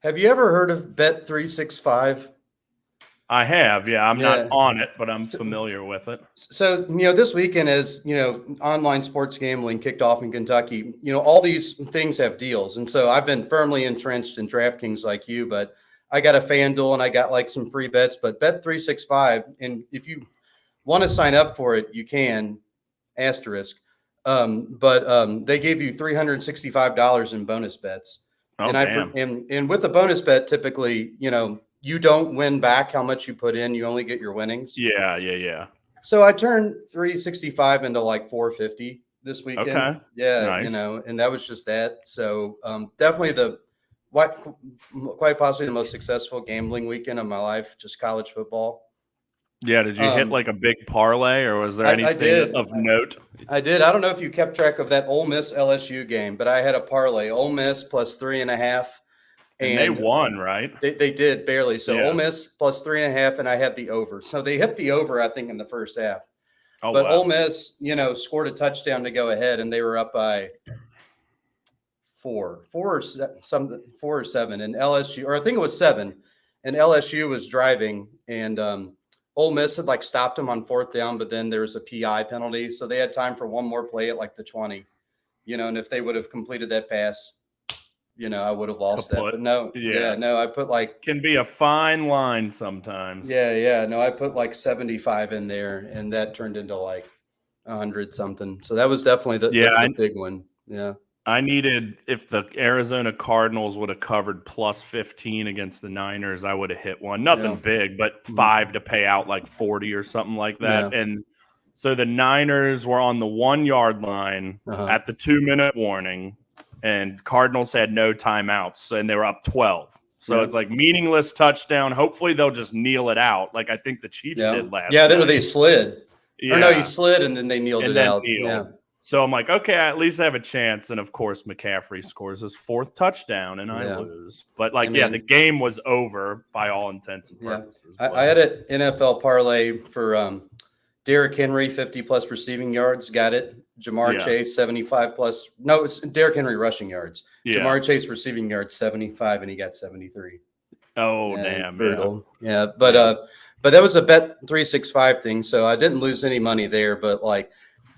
Have you ever heard of Bet365? I have, yeah. I'm not Yeah. on it, but I'm familiar with it. So, this weekend, as online sports gambling kicked off in Kentucky, all these things have deals. And so I've been firmly entrenched in DraftKings like you, but I got a FanDuel and I got like some free bets, but Bet365. And if you want to sign up for it, you can asterisk. But they gave you $365 in bonus bets. Oh, And damn. and with a bonus bet, typically, you don't win back how much you put in. You only get your winnings. Yeah. So I turned 365 into like 450 this weekend. Okay. Yeah, Nice. and that was just that. So definitely quite possibly the most successful gambling weekend of my life, just college football. Yeah, did you hit like a big parlay, or was there anything I did. of note? I did. I don't know if you kept track of that Ole Miss LSU game, but I had a parlay, Ole Miss plus 3.5. And they won, right? They did barely. So Yeah. Ole Miss plus 3.5, and I had the over. So they hit the over, I think, in the first half. Oh, But wow. Ole Miss, scored a touchdown to go ahead, and they were up by four or seven. And LSU, or I think it was 7, and LSU was driving, and Ole Miss had like stopped them on 4th down, but then there was a PI penalty, so they had time for one more play at like the 20. And if they would have completed that pass, I would have lost that. But no, I put like can be a fine line sometimes. Yeah. No, I put like 75 in there, and that turned into like 100 something. So that was definitely the big one. Yeah. I needed, if the Arizona Cardinals would have covered plus 15 against the Niners, I would have hit one. Nothing big, but 5 to pay out like 40 or something like that. Yeah. And so the Niners were on the 1-yard line at the 2-minute warning, and Cardinals had no timeouts, and they were up 12. So it's like meaningless touchdown. Hopefully they'll just kneel it out, like I think the Chiefs did last night. Yeah, they slid. Yeah. Or no, you slid, and then they kneeled it out. Yeah. So I'm like, okay, I at least have a chance. And of course, McCaffrey scores his 4th touchdown, and I lose. But the game was over by all intents and purposes. I had an NFL parlay for Derrick Henry, 50+ receiving yards. Got it. Jamar Chase, 75+. No, it's Derrick Henry rushing yards. Yeah. Jamar Chase receiving yards, 75, and he got 73. Oh, damn. Brutal. Yeah. But that was a Bet365 thing, so I didn't lose any money there. But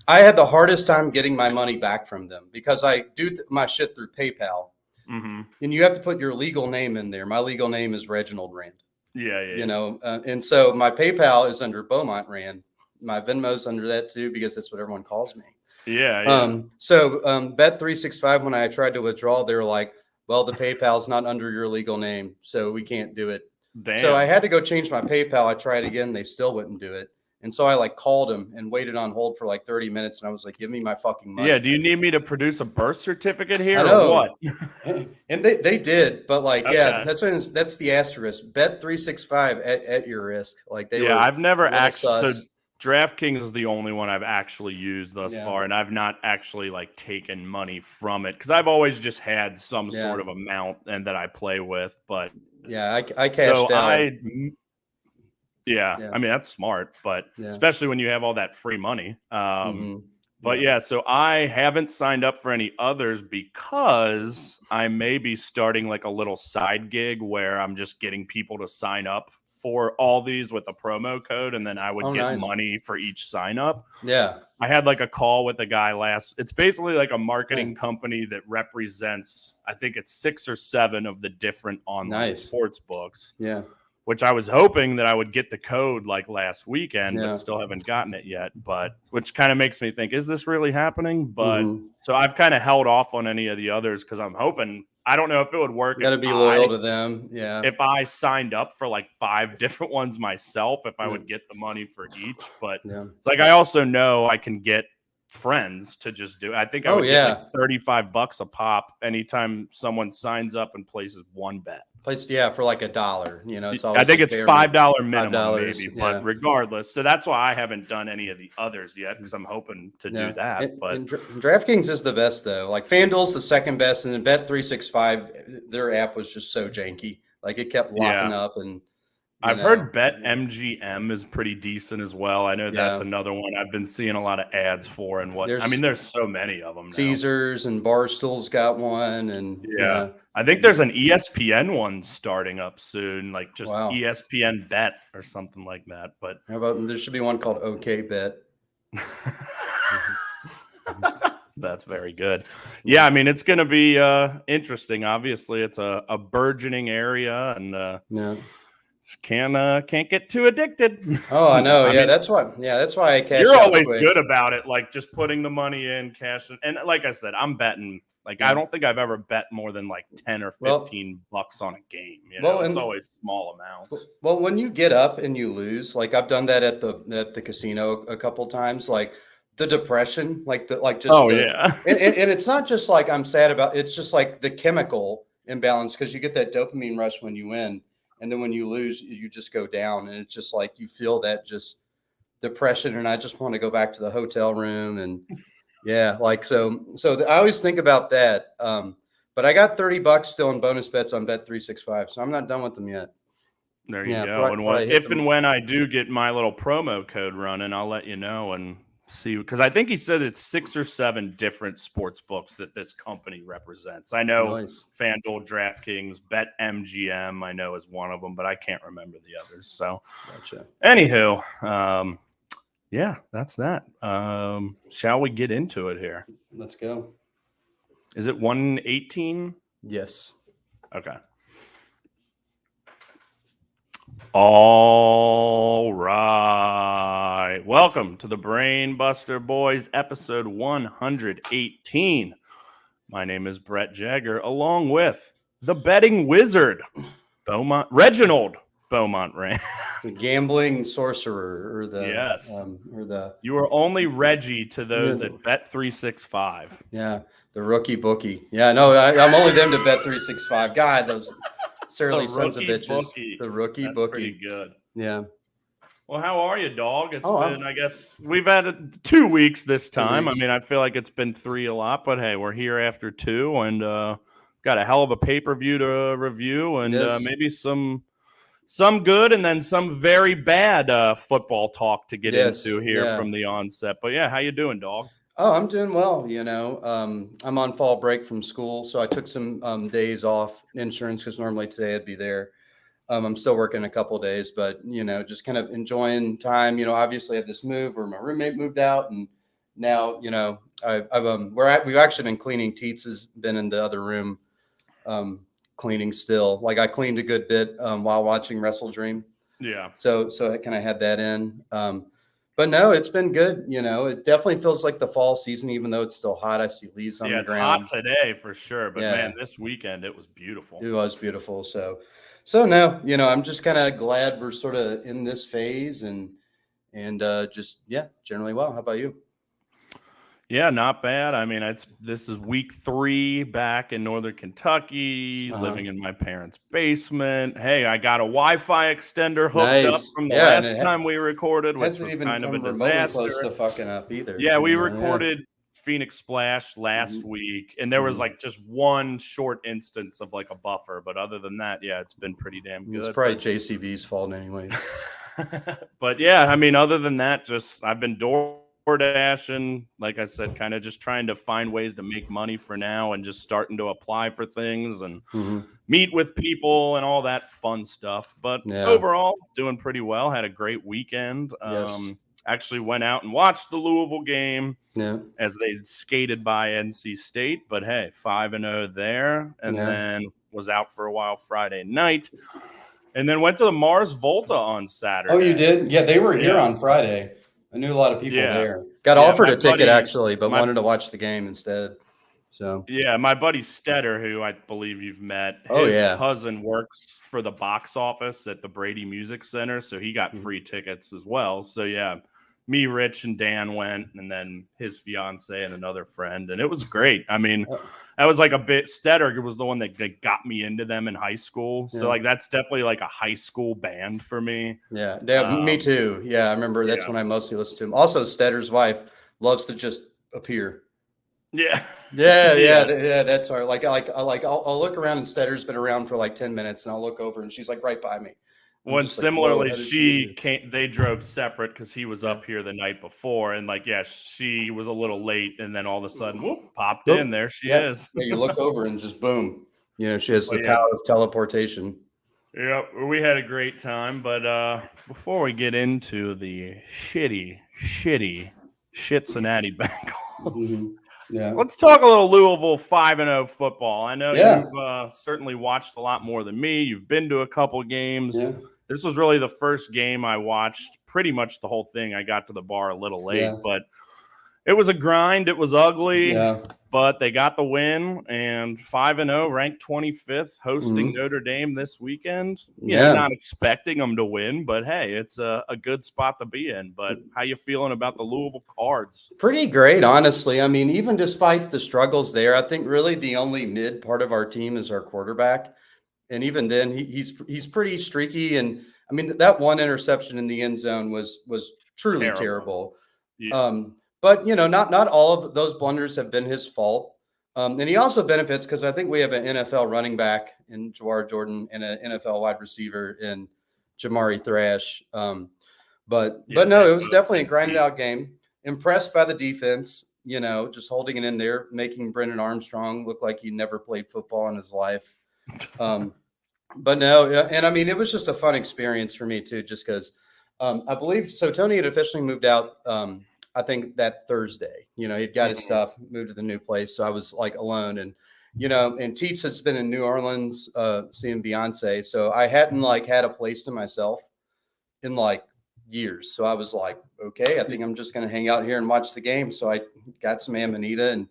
I had the hardest time getting my money back from them because I do my shit through PayPal. Mm-hmm. And you have to put your legal name in there. My legal name is Reginald Rand. Yeah. And so my PayPal is under Beaumont Rand. My Venmo's under that too, because that's what everyone calls me. Yeah. So Bet365, when I tried to withdraw, they were like, well, the PayPal's not under your legal name, so we can't do it. Damn. So I had to go change my PayPal. I tried again. They still wouldn't do it. And so I called him and waited on hold for 30 minutes. And I was like, give me my fucking money. Yeah. Do you need me to produce a birth certificate here or what? And they did. But that's the asterisk. Bet365 at your risk. I've never actually. So DraftKings is the only one I've actually used thus far. And I've not actually taken money from it because I've always just had some sort of amount and that I play with. But I cashed out. Yeah, I mean, that's smart, but especially when you have all that free money. But so I haven't signed up for any others because I may be starting a little side gig where I'm just getting people to sign up for all these with a promo code, and then I would get money for each sign up. Yeah. I had a call with a guy it's basically a marketing company that represents, I think it's 6 or 7 of the different online sports books. Yeah. Which I was hoping that I would get the code last weekend, but still haven't gotten it yet. But which kind of makes me think, is this really happening? But so I've kind of held off on any of the others because I'm hoping. I don't know if it would work. Got to be loyal to them. Yeah. If I signed up for 5 different ones myself, if I would get the money for each. But it's I also know I can get friends to just do it. I think I would get $35 a pop anytime someone signs up and places one bet. For $1. It's always I think it's $5 minimum maybe, but regardless. So that's why I haven't done any of the others yet because I'm hoping to do that. And DraftKings is the best though. FanDuel's the second best, and then Bet365, their app was just so janky. It kept locking up, and I've heard Bet MGM is pretty decent as well. I know that's another one I've been seeing a lot of ads for and what. There's so many of them now. Caesars and Barstool's got one, and I think there's an ESPN one starting up soon, like just ESPN Bet or something like that. But how about there should be one called OK Bet. That's very good. Yeah, I mean, it's going to be interesting. Obviously, it's a burgeoning area, and can't get too addicted. Oh, I know. That's why I cash. You're always good about it, like just putting the money in, cash, and like I said, I'm betting. Like I don't think I've ever bet more than like 10 or 15 bucks on a game. It's always small amounts. Well, when you get up and you lose, like I've done that at the casino a couple times, like the depression, and it's not just like I'm sad about. It's just like the chemical imbalance because you get that dopamine rush when you win. And then when you lose, you just go down, and it's just like you feel that just depression, and I just want to go back to the hotel room, and so I always think about that. But I got $30 still in bonus bets on Bet365, so I'm not done with them yet. There you go. And when I do get my little promo code running, I'll let you know and see, because I think he said it's 6 or 7 different sports books that this company represents. I know FanDuel, DraftKings, BetMGM, I know is one of them, but I can't remember the others. So, anywho, that's that. Shall we get into it here? Let's go. Is it 118? Yes. Okay. All right. Welcome to the Brain Buster Boys, episode 118. My name is Brett Jagger, along with the betting wizard, Reginald Beaumont Rand. The gambling sorcerer, or the you are only Reggie to those at Bet365. Yeah, the rookie bookie. Yeah, no, I'm only them to Bet365. God, those surly sons of bitches. The rookie bookie. Pretty good. Yeah. Well, how are you, dog? It's been, I guess, we've had 2 weeks this time. I mean, I feel like it's been 3 a lot, but hey, we're here after 2, and got a hell of a pay-per-view to review, and maybe some good and then some very bad football talk to get into here from the onset. But yeah, how you doing, dog? Oh, I'm doing well. I'm on fall break from school, so I took some days off insurance because normally today I'd be there. I'm still working a couple days, but just kind of enjoying time. Obviously I have this move where my roommate moved out, and now we've actually been cleaning. Teets has been in the other room cleaning still. Like I cleaned a good bit while watching WrestleDream. Yeah. So I kind of had that in. But no, it's been good. It definitely feels like the fall season, even though it's still hot. I see leaves on the ground. It's hot today for sure. But man, this weekend it was beautiful. It was beautiful. So no, I'm just kind of glad we're sort of in this phase and generally well. How about you? Yeah, not bad. I mean, this is week 3 back in Northern Kentucky, living in my parents' basement. Hey, I got a Wi-Fi extender hooked up from the last time we recorded, which was kind of a disaster. Close to fucking up either. Yeah, we recorded Phoenix Splash last week, and there was like just one short instance of like a buffer, but other than that, it's been pretty damn good. It's probably JCV's fault anyway. But yeah, I mean, other than that, just I've been DoorDashing, like I said, kind of just trying to find ways to make money for now and just starting to apply for things and meet with people and all that fun stuff. But overall, doing pretty well. Had a great weekend. Actually went out and watched the Louisville game as they skated by NC State. But hey, 5-0 there. And then was out for a while Friday night. And then went to the Mars Volta on Saturday. Oh, you did? Yeah, they were here on Friday. I knew a lot of people there. Got offered a ticket actually, but wanted to watch the game instead. So my buddy Stetter, who I believe you've met, his cousin works for the box office at the Brady Music Center, so he got free tickets as well. So me, Rich, and Dan went, and then his fiance and another friend, and it was great. I mean, that was like a bit. Stetter was the one that got me into them in high school, so like that's definitely like a high school band for me. Yeah, me too. Yeah, I remember that's when I mostly listened to him. Also, Stetter's wife loves to just appear. Yeah. That's our I'll look around, and Stetter's been around for like 10 minutes, and I'll look over, and she's like right by me. When similarly, they drove separate because he was up here the night before, and she was a little late, and then all of a sudden, whoop, popped in. There she is. Yeah, you look over and just boom. She has the power of teleportation. Yep, we had a great time, but before we get into the shitty Cincinnati Bengals, let's talk a little Louisville 5-0 football. I know you've certainly watched a lot more than me. You've been to a couple games. Yeah. This was really the first game I watched pretty much the whole thing. I got to the bar a little late, but it was a grind. It was ugly, but they got the win, and 5-0, ranked 25th, hosting Notre Dame this weekend. You know, not expecting them to win, but hey, it's a good spot to be in. But how you feeling about the Louisville Cards? Pretty great, honestly. I mean, even despite the struggles there, I think really the only mid part of our team is our quarterback. And even then, he's pretty streaky. And I mean, that one interception in the end zone was truly terrible. Yeah. But not all of those blunders have been his fault. And he also benefits because I think we have an NFL running back in Jawar Jordan and an NFL wide receiver in Jamari Thrash. But no, it was definitely a grinded out game. Impressed by the defense, just holding it in there, making Brendan Armstrong look like he never played football in his life. But no, and I mean, it was just a fun experience for me too, just because I believe so. Tony had officially moved out. I think that Thursday, he'd got his stuff, moved to the new place. So I was like alone, and and Teets had been in New Orleans seeing Beyonce, so I hadn't had a place to myself in years. So I was like, okay, I think I'm just going to hang out here and watch the game. So I got some Amanita and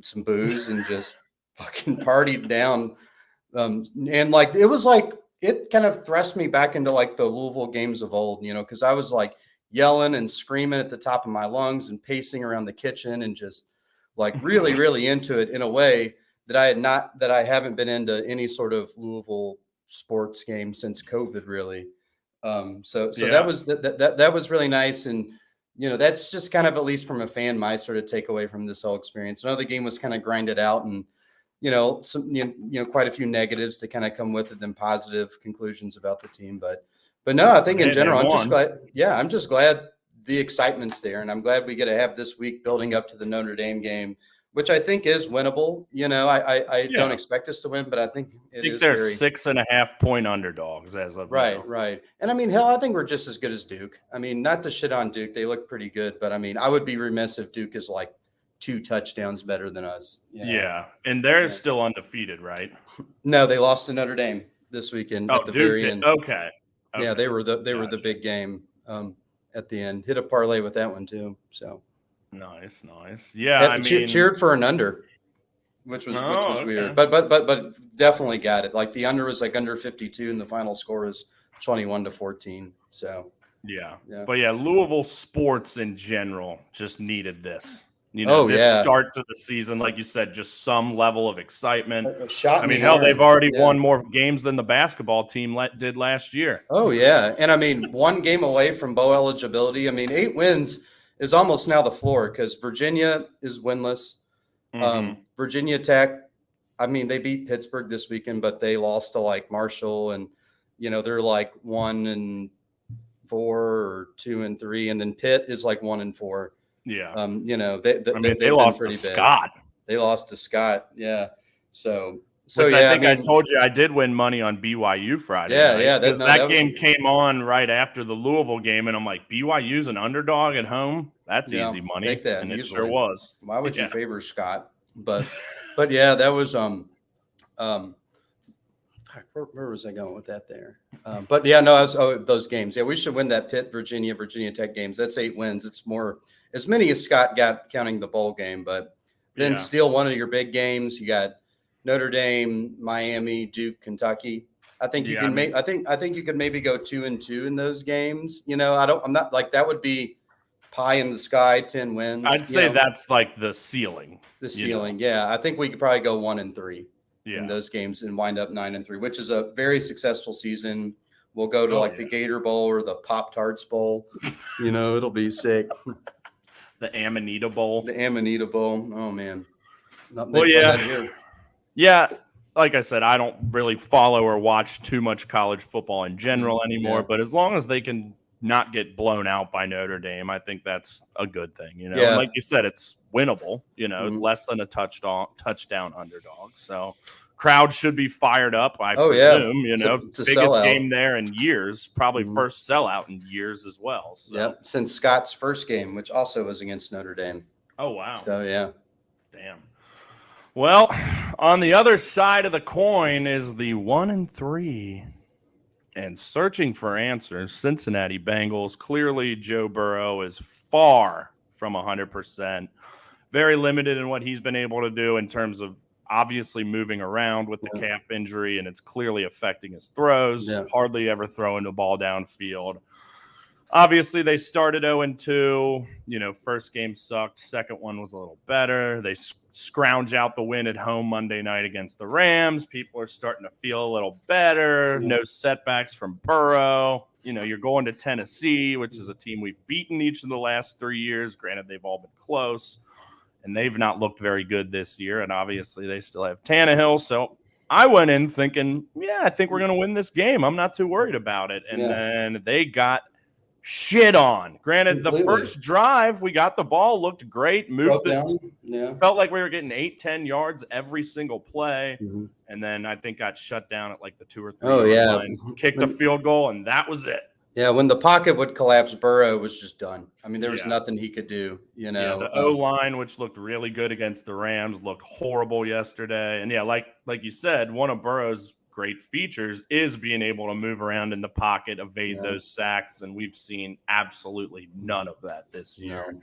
some booze and just fucking partied down. And it was it kind of thrust me back into the Louisville games of old, because I was yelling and screaming at the top of my lungs and pacing around the kitchen and just really, really into it in a way that I haven't been into any sort of Louisville sports game since COVID, really. So that was really nice. And, that's just kind of, at least from a fan, my sort of takeaway from this whole experience. I know the game was kind of grinded out and, some, quite a few negatives to kind of come with it and positive conclusions about the team. But no, I think in general, I'm just glad the excitement's there. And I'm glad we get to have this week building up to the Notre Dame game, which I think is winnable. I don't expect us to win, but I think they're 6.5 point underdogs as of now. Right. And I mean, hell, I think we're just as good as Duke. I mean, not to shit on Duke. They look pretty good, but I mean, I would be remiss if Duke is 2 touchdowns better than us. Yeah. And they're still undefeated, right? No, they lost to Notre Dame this weekend at the very end. Okay. Yeah, they were the big game at the end. Hit a parlay with that one too. So nice. Yeah, I mean, cheered for an under, which was weird, but definitely got it. The under was under 52, and the final score is 21-14. So yeah. But yeah, Louisville sports in general just needed this. Start to the season, like you said, just some level of excitement. I mean, hell, they've already won more games than the basketball team did last year. Oh, yeah. And I mean, one game away from bowl eligibility. I mean, 8 wins is almost now the floor because Virginia is winless. Virginia Tech, I mean, they beat Pittsburgh this weekend, but they lost to Marshall, and, they're 1-4 or 2-3. And then Pitt is 1-4. Yeah. They lost to Scott. They lost to Scott. Yeah. So I told you I did win money on BYU Friday. Yeah. Because that game came on right after the Louisville game, and I'm like, BYU's an underdog at home. That's easy money. Take that. And it sure was. Why would you favor Scott? But yeah, that was where was I going with that there? But yeah, no, those games. Yeah, we should win that Pitt, Virginia Tech games. That's 8 wins. It's more, as many as Scott got counting the bowl game, but then still one of your big games. You got Notre Dame, Miami, Duke, Kentucky. I think you can I think you could maybe go 2-2 in those games. I'm not that would be pie in the sky, 10 wins. I'd say that's the ceiling. The ceiling. Yeah. I think we could probably go 1-3. In those games and wind up 9-3, which is a very successful season. We'll go to the Gator Bowl or the Pop-Tarts Bowl. It'll be sick. The Amanita Bowl. Oh man. Yeah. like I said, I don't really follow or watch too much college football in general anymore. But as long as they can not get blown out by Notre Dame, I think that's a good thing. And like you said, it's winnable. Less than a touchdown underdog. So crowd should be fired up. I presume. It's a biggest sellout game there in years, probably first sellout in years as well. So. Since Scott's first game, which also was against Notre Dame. Oh wow! So damn. Well, on the other side of the coin is the 1-3 and searching for answers. Cincinnati Bengals. Clearly, Joe Burrow is far from 100%. Very limited in what he's been able to do in terms of obviously moving around with the calf injury, and it's clearly affecting his throws. Hardly ever throwing the ball downfield. Obviously, they started 0-2. First game sucked. Second one was a little better. They scrounge out the win at home Monday night against the Rams. People are starting to feel a little better. No setbacks from Burrow. You're going to Tennessee, which is a team we've beaten each of the last 3 years. Granted, they've all been close, and they've not looked very good this year. And obviously, they still have Tannehill. So I went in thinking, I think we're going to win this game. I'm not too worried about it. And then they got shit on. Granted, the first drive, we got the ball, looked great, moved it, felt like we were getting 8-10 yards every single play, and then I think got shut down at like the 2 or 3 yard line, kicked a field goal, and that was it. Yeah, when the pocket would collapse, Burrow was just done. I mean, there was nothing he could do. The O-line, which looked really good against the Rams, looked horrible yesterday. And like you said, one of Burrow's great features is being able to move around in the pocket, evade those sacks, and we've seen absolutely none of that this year. No.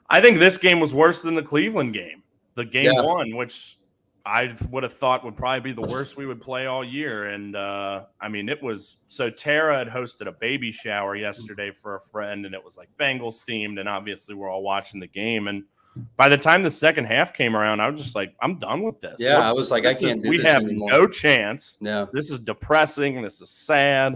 I think this game was worse than the Cleveland game. The game one, which I would have thought would probably be the worst we would play all year. And it was so Tara had hosted a baby shower yesterday for a friend, and it was like Bengals themed, and obviously we're all watching the game. And by the time the second half came around, I was just like, I'm done with this. Yeah, I was like, I can't do this anymore. We have no chance. Yeah. This is depressing. This is sad.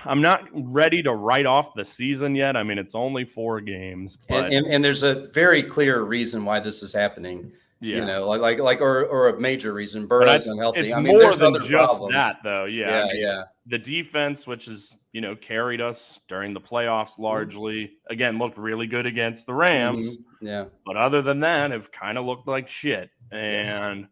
I'm not ready to write off the season yet. I mean, it's only 4 games. But... And there's a very clear reason why this is happening. Yeah. Or a major reason. Burrow's unhealthy. It's more than just that, though. Yeah. The defense, which is, carried us during the playoffs largely, again, looked really good against the Rams. Yeah. But other than that, have kind of looked like shit. And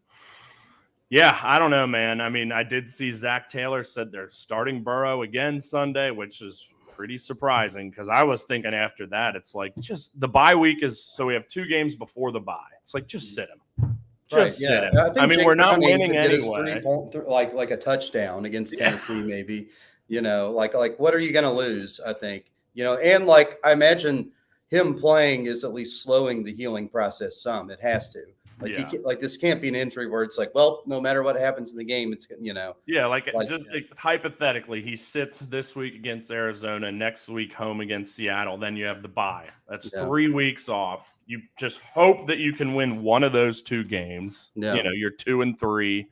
I don't know, man. I mean, I did see Zach Taylor said they're starting Burrow again Sunday, which is pretty surprising because I was thinking after that, it's like just the bye week is so we have 2 games before the bye. It's like just sit him. Sit him. I mean, we're not winning anyway. Like a touchdown against Tennessee, maybe. What are you going to lose? I think and I imagine him playing is at least slowing the healing process some. It has to. This can't be an injury where it's like, well, no matter what happens in the game, it's hypothetically, he sits this week against Arizona, next week home against Seattle, then you have the bye. That's 3 weeks off. You just hope that you can win one of those 2 games. You're 2-3,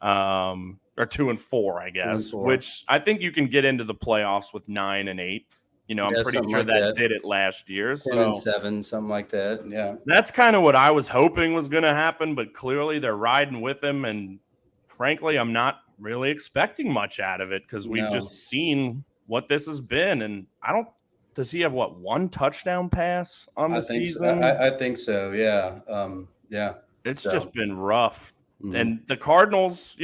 or 2-4, I guess. 2-4. Which I think you can get into the playoffs with 9-8. I'm pretty sure that did it last year. 10-7, something like that. Yeah. That's kind of what I was hoping was going to happen, but clearly they're riding with him. And frankly, I'm not really expecting much out of it because we've just seen what this has been. And does he have 1 touchdown pass on the season? I think so. Yeah. It's just been rough. Mm-hmm. And the Cardinals,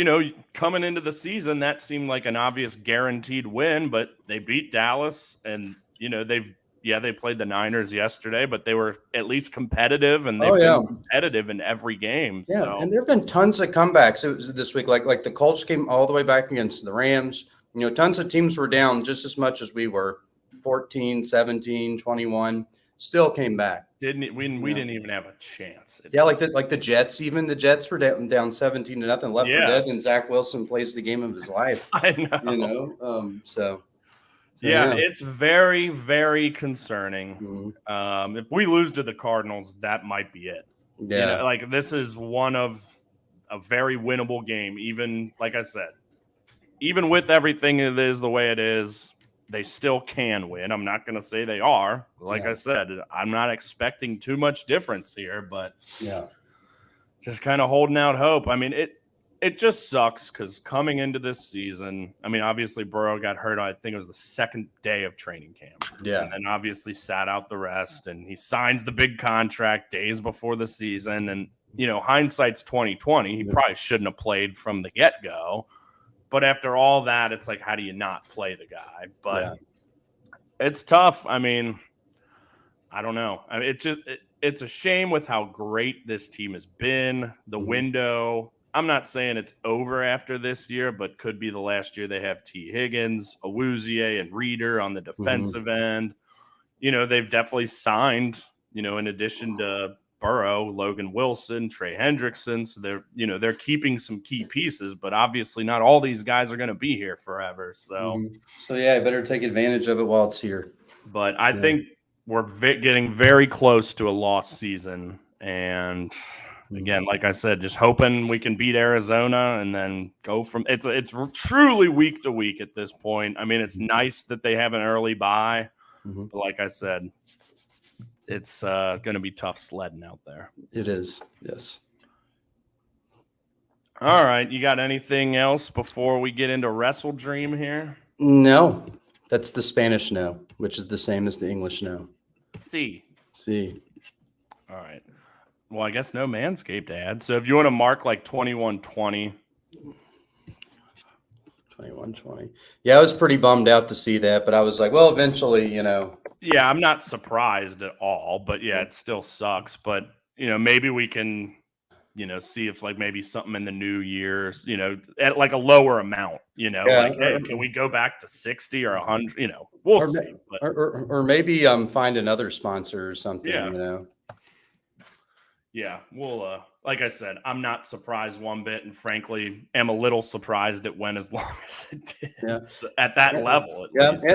coming into the season, that seemed like an obvious guaranteed win, but they beat Dallas and, they played the Niners yesterday, but they were at least competitive and they've been competitive in every game. Yeah. So. And there've been tons of comebacks this week. Like the Colts came all the way back against the Rams. Tons of teams were down just as much as we were 14, 17, 21. Still came back. We didn't even have a chance. Like the Jets. Even the Jets were down 17-0, left for dead, and Zach Wilson plays the game of his life. I know. It's very, very concerning. Mm-hmm. If we lose to the Cardinals, that might be it. Yeah, this is one of a very winnable game. Even like I said, even with everything it is the way it is. They still can win. I'm not going to say they are. Like I said, I'm not expecting too much difference here, but just kind of holding out hope. I mean, it just sucks because coming into this season, I mean, obviously Burrow got hurt. I think it was the second day of training camp. Yeah. And then obviously sat out the rest, and he signs the big contract days before the season. And, hindsight's 2020. He probably shouldn't have played from the get-go. But after all that, it's like, how do you not play the guy? But it's tough. I mean, I don't know. I mean, it's a shame with how great this team has been. The window, I'm not saying it's over after this year, but could be the last year they have T. Higgins, Awuzie, and Reeder on the defensive end. They've definitely signed, in addition to Burrow, Logan Wilson, Trey Hendrickson. So they're keeping some key pieces, but obviously not all these guys are going to be here forever. So, I better take advantage of it while it's here. But I think we're getting very close to a lost season. And again, like I said, just hoping we can beat Arizona and then go from it's truly week to week at this point. I mean, it's nice that they have an early bye, but like I said, it's going to be tough sledding out there. It is, yes. All right, you got anything else before we get into WrestleDream here? No, that's the Spanish no, which is the same as the English no. See. All right. Well, I guess no Manscaped ad. So if you want to mark like 2120. 2120. Yeah, I was pretty bummed out to see that, but I was like, well, eventually, Yeah, I'm not surprised at all, but yeah, it still sucks. But, maybe we can, see if like maybe something in the new years, at like a lower amount, like, hey, can we go back to 60 or 100? We'll see. But, or maybe find another sponsor or something, Yeah, we'll like I said, I'm not surprised one bit, and frankly, am a little surprised it went as long as it did at that level. At least,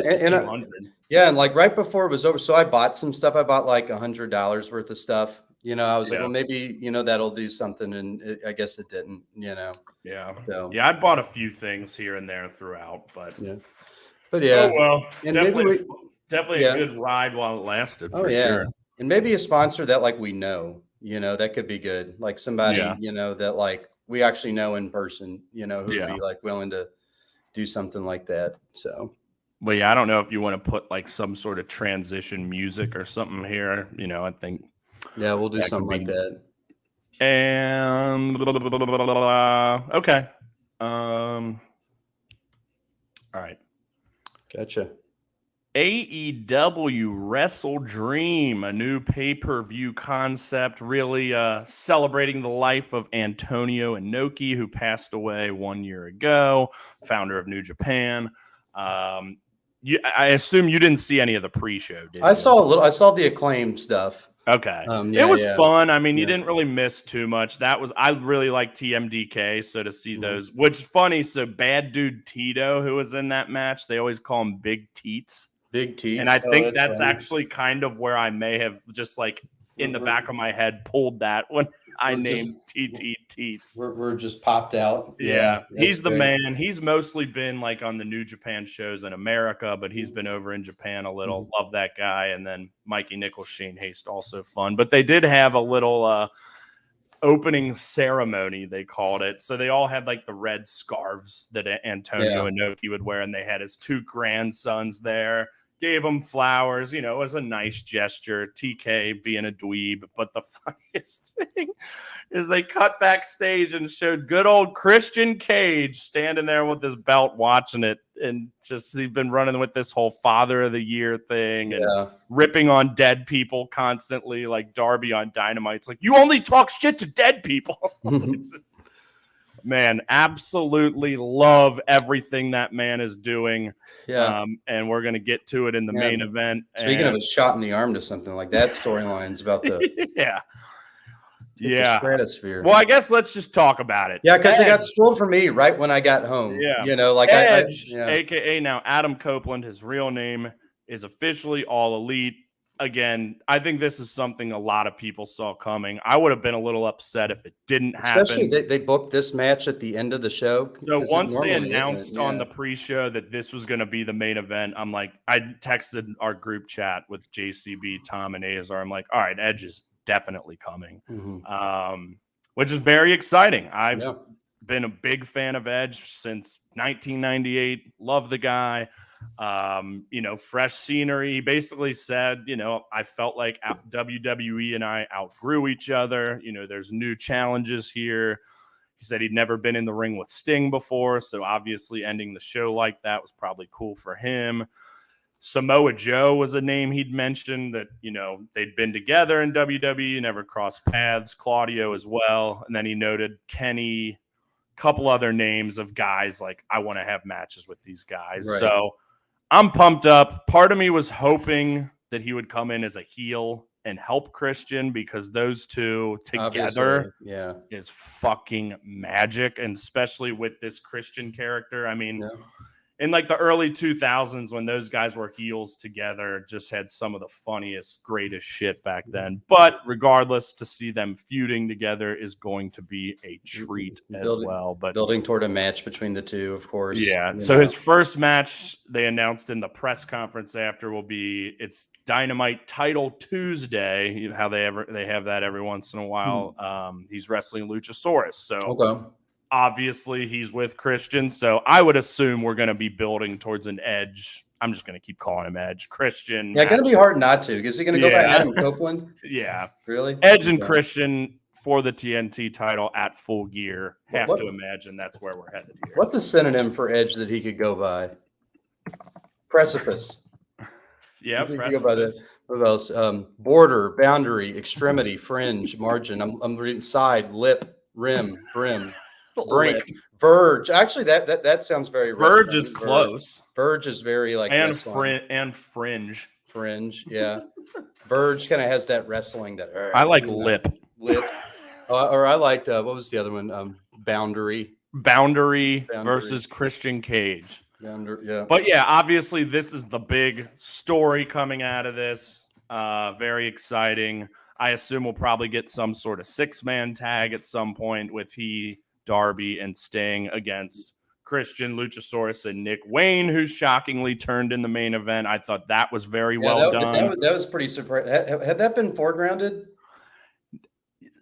and like right before it was over, so I bought some stuff. I bought like $100 worth of stuff. I was like, well, maybe that'll do something, and I guess it didn't. Yeah. So, I bought a few things here and there throughout, but oh well, and definitely a good ride while it lasted. For sure. And maybe a sponsor that like we know. That could be good. Like somebody, that like we actually know in person, who would be like willing to do something like that. So, but I don't know if you want to put like some sort of transition music or something here. I think. Yeah, we'll do something like that. And okay. All right. Gotcha. AEW WrestleDream, a new pay-per-view concept, really celebrating the life of Antonio Inoki, who passed away 1 year ago, founder of New Japan. I assume you didn't see any of the pre-show, did you? I saw a little. I saw the Acclaim stuff. Okay. It was fun. I mean, you didn't really miss too much. I really like TMDK, so to see those, which funny. So Bad Dude Tito, who was in that match, they always call him Big Teats. Big Teats. And I think that's actually kind of where I may have just like in the back of my head pulled that when I named TT Teats. We're just popped out. Yeah. He's the man. He's mostly been like on the New Japan shows in America, but he's been over in Japan a little. Love that guy. And then Mikey Nichols, Shane Haste, also fun. But they did have a little opening ceremony, they called it. So they all had like the red scarves that Antonio Inoki would wear, and they had his two grandsons there. Gave him flowers, it was a nice gesture. TK being a dweeb. But the funniest thing is they cut backstage and showed good old Christian Cage standing there with his belt watching it. And just he's been running with this whole Father of the Year thing and ripping on dead people constantly, like Darby on Dynamite. It's like, you only talk shit to dead people. Man, absolutely love everything that man is doing. Yeah. And we're going to get to it in the main event. Speaking of a shot in the arm to something like that, storyline's about to the stratosphere. Well, I guess let's just talk about it. Yeah, because they got spoiled for me right when I got home. Yeah. Like Edge, a.k.a. now Adam Copeland, his real name is officially All Elite. Again, I think this is something a lot of people saw coming. I would have been a little upset if it didn't happen. Especially they booked this match at the end of the show. So once they announced on the pre-show that this was going to be the main event, I'm like, I texted our group chat with JCB, Tom, and Azar. I'm like, all right, Edge is definitely coming. which is very exciting. I've been a big fan of Edge since 1998. Love the guy. Fresh scenery. He basically said, I felt like WWE and I outgrew each other. There's new challenges here. He said he'd never been in the ring with Sting before, so obviously ending the show like that was probably cool for him. Samoa Joe was a name he'd mentioned that, they'd been together in WWE, never crossed paths. Claudio as well. And then he noted Kenny, a couple other names of guys like, I want to have matches with these guys. Right. So I'm pumped up. Part of me was hoping that he would come in as a heel and help Christian, because those two together is fucking magic. And especially with this Christian character. I mean, in like the early 2000s, when those guys were heels together, just had some of the funniest, greatest shit back then. But regardless, to see them feuding together is going to be a treat as well. But building toward a match between the two, of course. Yeah. So his first match they announced in the press conference after it's Dynamite Title Tuesday. How they have that every once in a while. He's wrestling Luchasaurus. So obviously he's with Christian. So I would assume we're going to be building towards an Edge. I'm just going to keep calling him Edge. Christian. Yeah, going to be hard not to. Is he going to go by Adam Copeland? Yeah. Really? Edge and Christian for the TNT title at Full Gear. Have to imagine that's where we're headed here. What's the synonym for Edge that he could go by? Precipice. Yeah, precipice. Go by this. What else? Border, boundary, extremity, fringe, margin. I'm reading side, lip, rim, brim. Brink, verge. Actually, that sounds very verge is close. Verge is very like and fringe. Yeah. Verge kind of has that wrestling that. I like lip. Or I liked what was the other one? Boundary versus Christian Cage. Yeah. But yeah, obviously this is the big story coming out of this. Very exciting. I assume we'll probably get some sort of 6-man tag at some point with Darby and Sting against Christian, Luchasaurus, and Nick Wayne, who shockingly turned in the main event. I thought that was very well done. That was pretty surprising. Had that been foregrounded?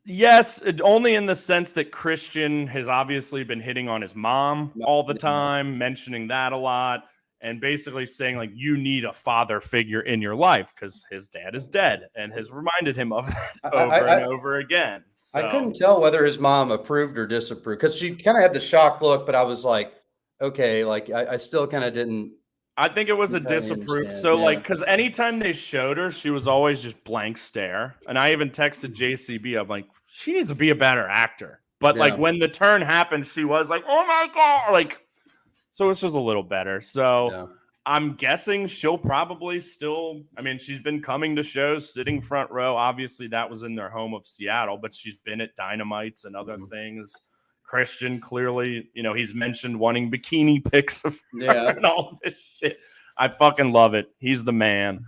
Yes, only in the sense that Christian has obviously been hitting on his mom all the time, mentioning that a lot, and basically saying, like, you need a father figure in your life because his dad is dead, and has reminded him of that over and over again. So. I couldn't tell whether his mom approved or disapproved, because she kind of had the shocked look, but I was like, okay, like I still kind of didn't. I think it was a disapprove. So like, because anytime they showed her, she was always just blank stare. And I even texted JCB. I'm like, she needs to be a better actor. But like when the turn happened, she was like, oh my God. Like, so it's just a little better. So I'm guessing she'll probably still, I mean, she's been coming to shows, sitting front row. Obviously that was in their home of Seattle, but she's been at Dynamites and other things. Christian, clearly, you know, he's mentioned wanting bikini pics of her and all this shit. I fucking love it. He's the man.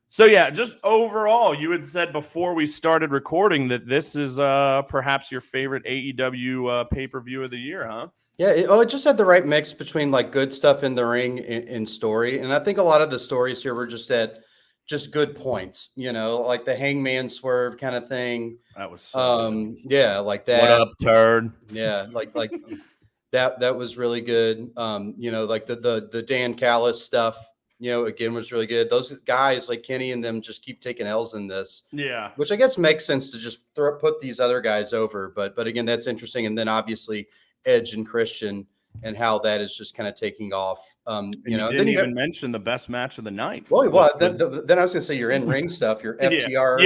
So yeah, just overall, you had said before we started recording that this is perhaps your favorite AEW pay-per-view of the year, huh? Yeah, it just had the right mix between like good stuff in the ring and story. And I think a lot of the stories here were just good points, you know, like the Hangman swerve kind of thing. That was so good. Like that. What up, turd? Yeah, like that was really good. You know, like the Dan Callis stuff, you know, again was really good. Those guys like Kenny and them just keep taking L's in this. Yeah. Which I guess makes sense to just put these other guys over. But again, that's interesting. And then obviously Edge and Christian and how that is just kind of taking off. You know, didn't even mention the best match of the night. Well, then I was going to say your in-ring stuff, your FTR.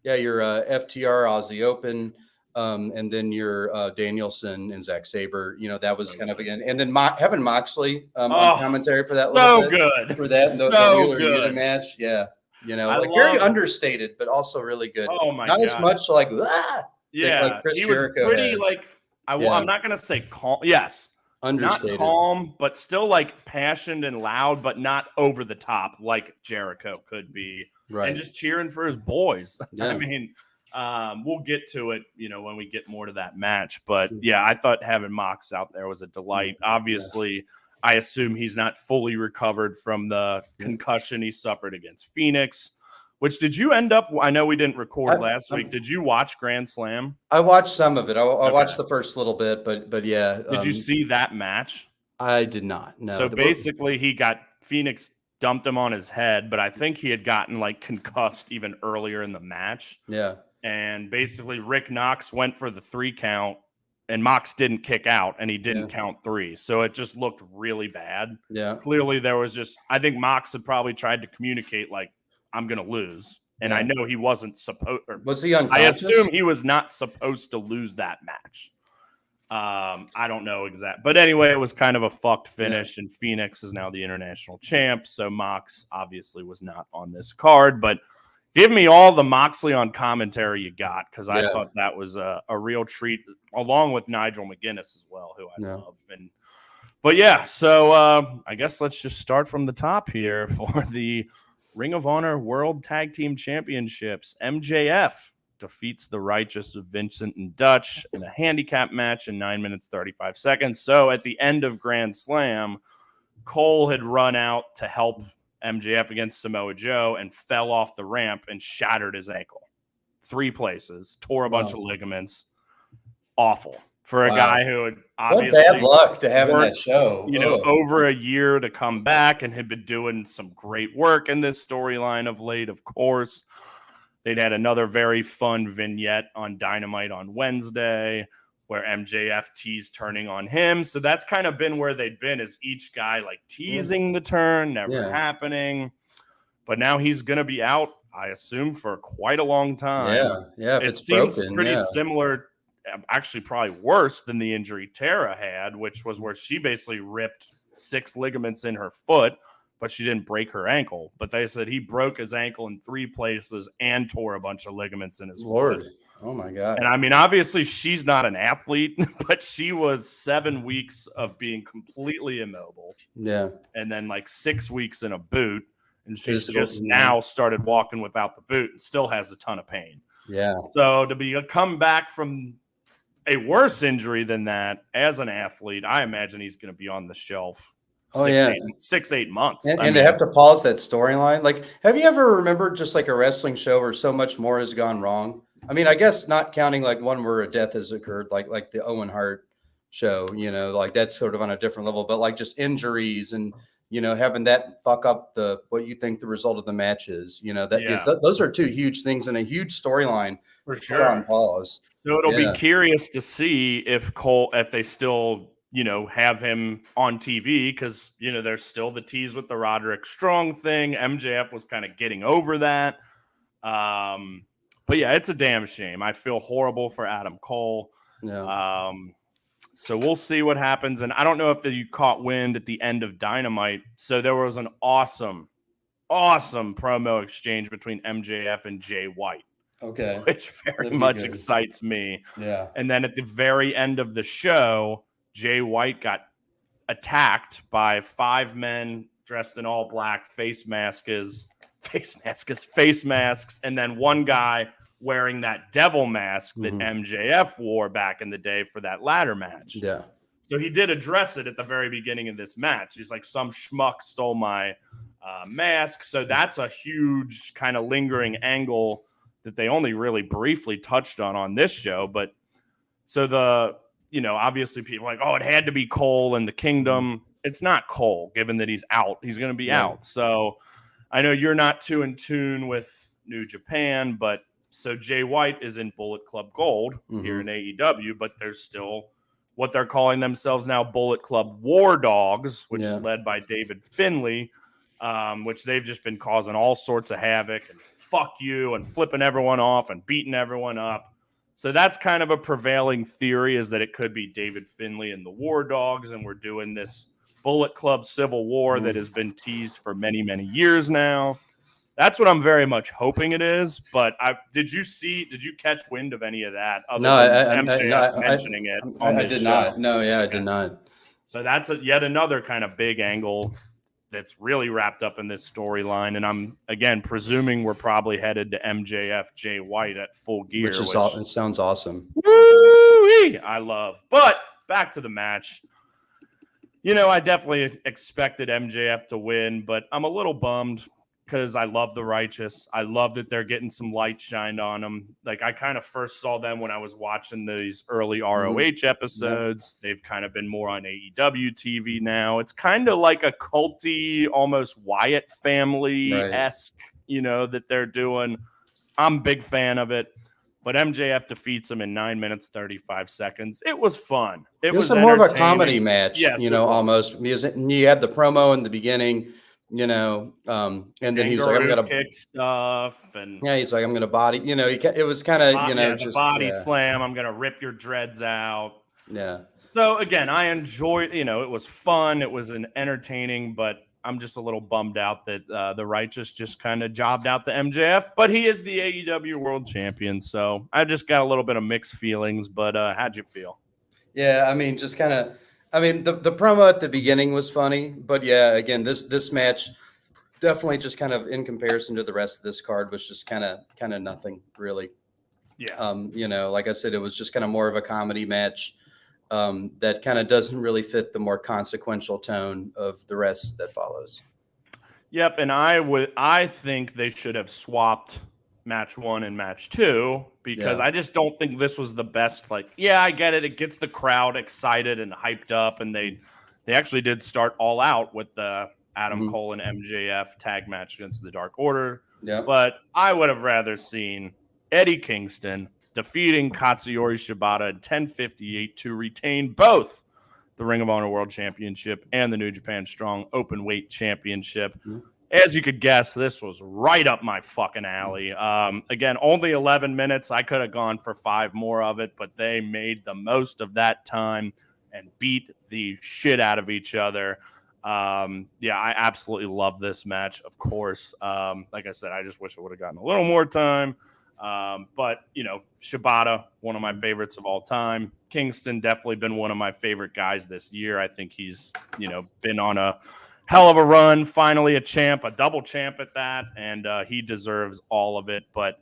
Yeah, your FTR Aussie Open, and then your Danielson and Zack Sabre. You know, that was kind of again, and then having Moxley on commentary for that. So good for that. So the Wheeler good Yuta match. Yeah, you know, like very understated, but also really good. Oh my God. Not as much like like Chris he was Jericho pretty has. like. I'm not going to say calm. Yes. Understated. Not calm, but still like passionate and loud, but not over the top like Jericho could be. Right. And just cheering for his boys. Yeah. I mean, we'll get to it, you know, when we get more to that match. But yeah, I thought having Mox out there was a delight. Obviously, I assume he's not fully recovered from the concussion he suffered against Phoenix, Which did you end up? I know we didn't record last week. Did you watch Grand Slam? I watched some of it. I watched the first little bit, but yeah. Did you see that match? I did not. No. So basically, Phoenix dumped him on his head, but I think he had gotten like concussed even earlier in the match. Yeah. And basically, Rick Knox went for the 3 count, and Mox didn't kick out, and he didn't count 3. So it just looked really bad. Yeah. Clearly, there was I think Mox had probably tried to communicate, like, I'm going to lose. And I know he wasn't supposed. Was he unconscious? I assume he was not supposed to lose that match. I don't know exactly. But anyway, it was kind of a fucked finish, and Phoenix is now the international champ. So Mox obviously was not on this card. But give me all the Moxley on commentary you got, because I thought that was a real treat, along with Nigel McGuinness as well, who I love. But yeah, so I guess let's just start from the top here for the Ring of Honor World Tag Team Championships. MJF defeats the Righteous of Vincent and Dutch in a handicap match in 9 minutes, 35 seconds. So at the end of Grand Slam, Cole had run out to help MJF against Samoa Joe and fell off the ramp and shattered his ankle. 3 places, tore a bunch of ligaments. Awful. For a guy who had obviously what bad luck to have in that show. Over a year to come back and had been doing some great work in this storyline of late, of course. They'd had another very fun vignette on Dynamite on Wednesday where MJF teased turning on him. So that's kind of been where they'd been, is each guy like teasing the turn, never happening. But now he's going to be out, I assume, for quite a long time. Yeah. It seems pretty similar, actually probably worse than the injury Tara had, which was where she basically ripped 6 ligaments in her foot, but she didn't break her ankle. But they said he broke his ankle in 3 places and tore a bunch of ligaments in his foot. Oh my God. And I mean, obviously she's not an athlete, but she was 7 weeks of being completely immobile. Yeah. And then like 6 weeks in a boot. And she's just now started walking without the boot and still has a ton of pain. Yeah. So to come back from a worse injury than that as an athlete, I imagine he's going to be on the shelf 6-8 months. And to have to pause that storyline. Like, have you ever remembered just like a wrestling show where so much more has gone wrong? I mean, I guess not counting like one where a death has occurred, like the Owen Hart show, like that's sort of on a different level, but like just injuries and, having that fuck up what you think the result of the match is, those are 2 huge things and a huge storyline for sure on pause. So it'll be curious to see if they still, have him on TV, because, there's still the tease with the Roderick Strong thing. MJF was kind of getting over that. But yeah, it's a damn shame. I feel horrible for Adam Cole. Yeah. So we'll see what happens. And I don't know if you caught wind at the end of Dynamite. So there was an awesome promo exchange between MJF and Jay White. Okay. Which very much excites me. Yeah. And then at the very end of the show, Jay White got attacked by 5 men dressed in all black, face masks, and then one guy wearing that devil mask that MJF wore back in the day for that ladder match. Yeah. So he did address it at the very beginning of this match. He's like, some schmuck stole my mask. So that's a huge kind of lingering angle that they only really briefly touched on this show. But so obviously people are like, oh, it had to be Cole and the Kingdom. It's not Cole, given that he's out. He's going to be out. So I know you're not too in tune with New Japan, but so Jay White is in Bullet Club Gold here in AEW, but there's still what they're calling themselves now Bullet Club War Dogs, which is led by David Finlay, which they've just been causing all sorts of havoc and fuck you and flipping everyone off and beating everyone up. So that's kind of a prevailing theory, is that it could be David Finlay and the War Dogs, and we're doing this Bullet Club Civil War that has been teased for many, many years now. That's what I'm very much hoping it is. But did you catch wind of any of that? MJF mentioning it. I did not. No, I did not. So that's yet another kind of big angle that's really wrapped up in this storyline. And I'm, again, presuming we're probably headed to MJF Jay White at Full Gear. It sounds awesome. Woo-wee, I love. But back to the match. I definitely expected MJF to win, but I'm a little bummed. because I love the Righteous. I love that they're getting some light shined on them. Like, I kind of first saw them when I was watching these early ROH episodes. They've kind of been more on AEW TV now. It's kind of like a culty, almost Wyatt family-esque, that they're doing. I'm a big fan of it. But MJF defeats him in 9 minutes, 35 seconds. It was fun. It was more of a comedy match, yes, almost. Because you had the promo in the beginning, and then he's like, I'm going to kick stuff. And he's like, I'm going to body, it was kind of, the body slam. I'm going to rip your dreads out. Yeah. So again, I enjoyed, it was fun. It was entertaining, but I'm just a little bummed out that the Righteous just kind of jobbed out the MJF, but he is the AEW World Champion. So I just got a little bit of mixed feelings, but how'd you feel? Yeah, I mean, just kind of, the promo at the beginning was funny, but yeah, again, this match definitely just kind of in comparison to the rest of this card was just kind of nothing really. Yeah. Like I said, it was just kind of more of a comedy match. That kind of doesn't really fit the more consequential tone of the rest that follows. Yep, and I think they should have swapped match 1 and match 2 because I just don't think this was the best. Like, yeah, I get it. It gets the crowd excited and hyped up, and they actually did start all out with the Adam Cole and MJF tag match against the Dark Order. Yeah, but I would have rather seen Eddie Kingston defeating Katsuyori Shibata in 10:58 to retain both the Ring of Honor World Championship and the New Japan Strong Openweight Championship. As you could guess, this was right up my fucking alley. Again, only 11 minutes. I could have gone for 5 more of it, but they made the most of that time and beat the shit out of each other. I absolutely love this match, of course. Like I said, I just wish I would have gotten a little more time. But Shibata, one of my favorites of all time. Kingston, definitely been one of my favorite guys this year. I think he's, been on a hell of a run, finally a champ, a double champ at that, and he deserves all of it. But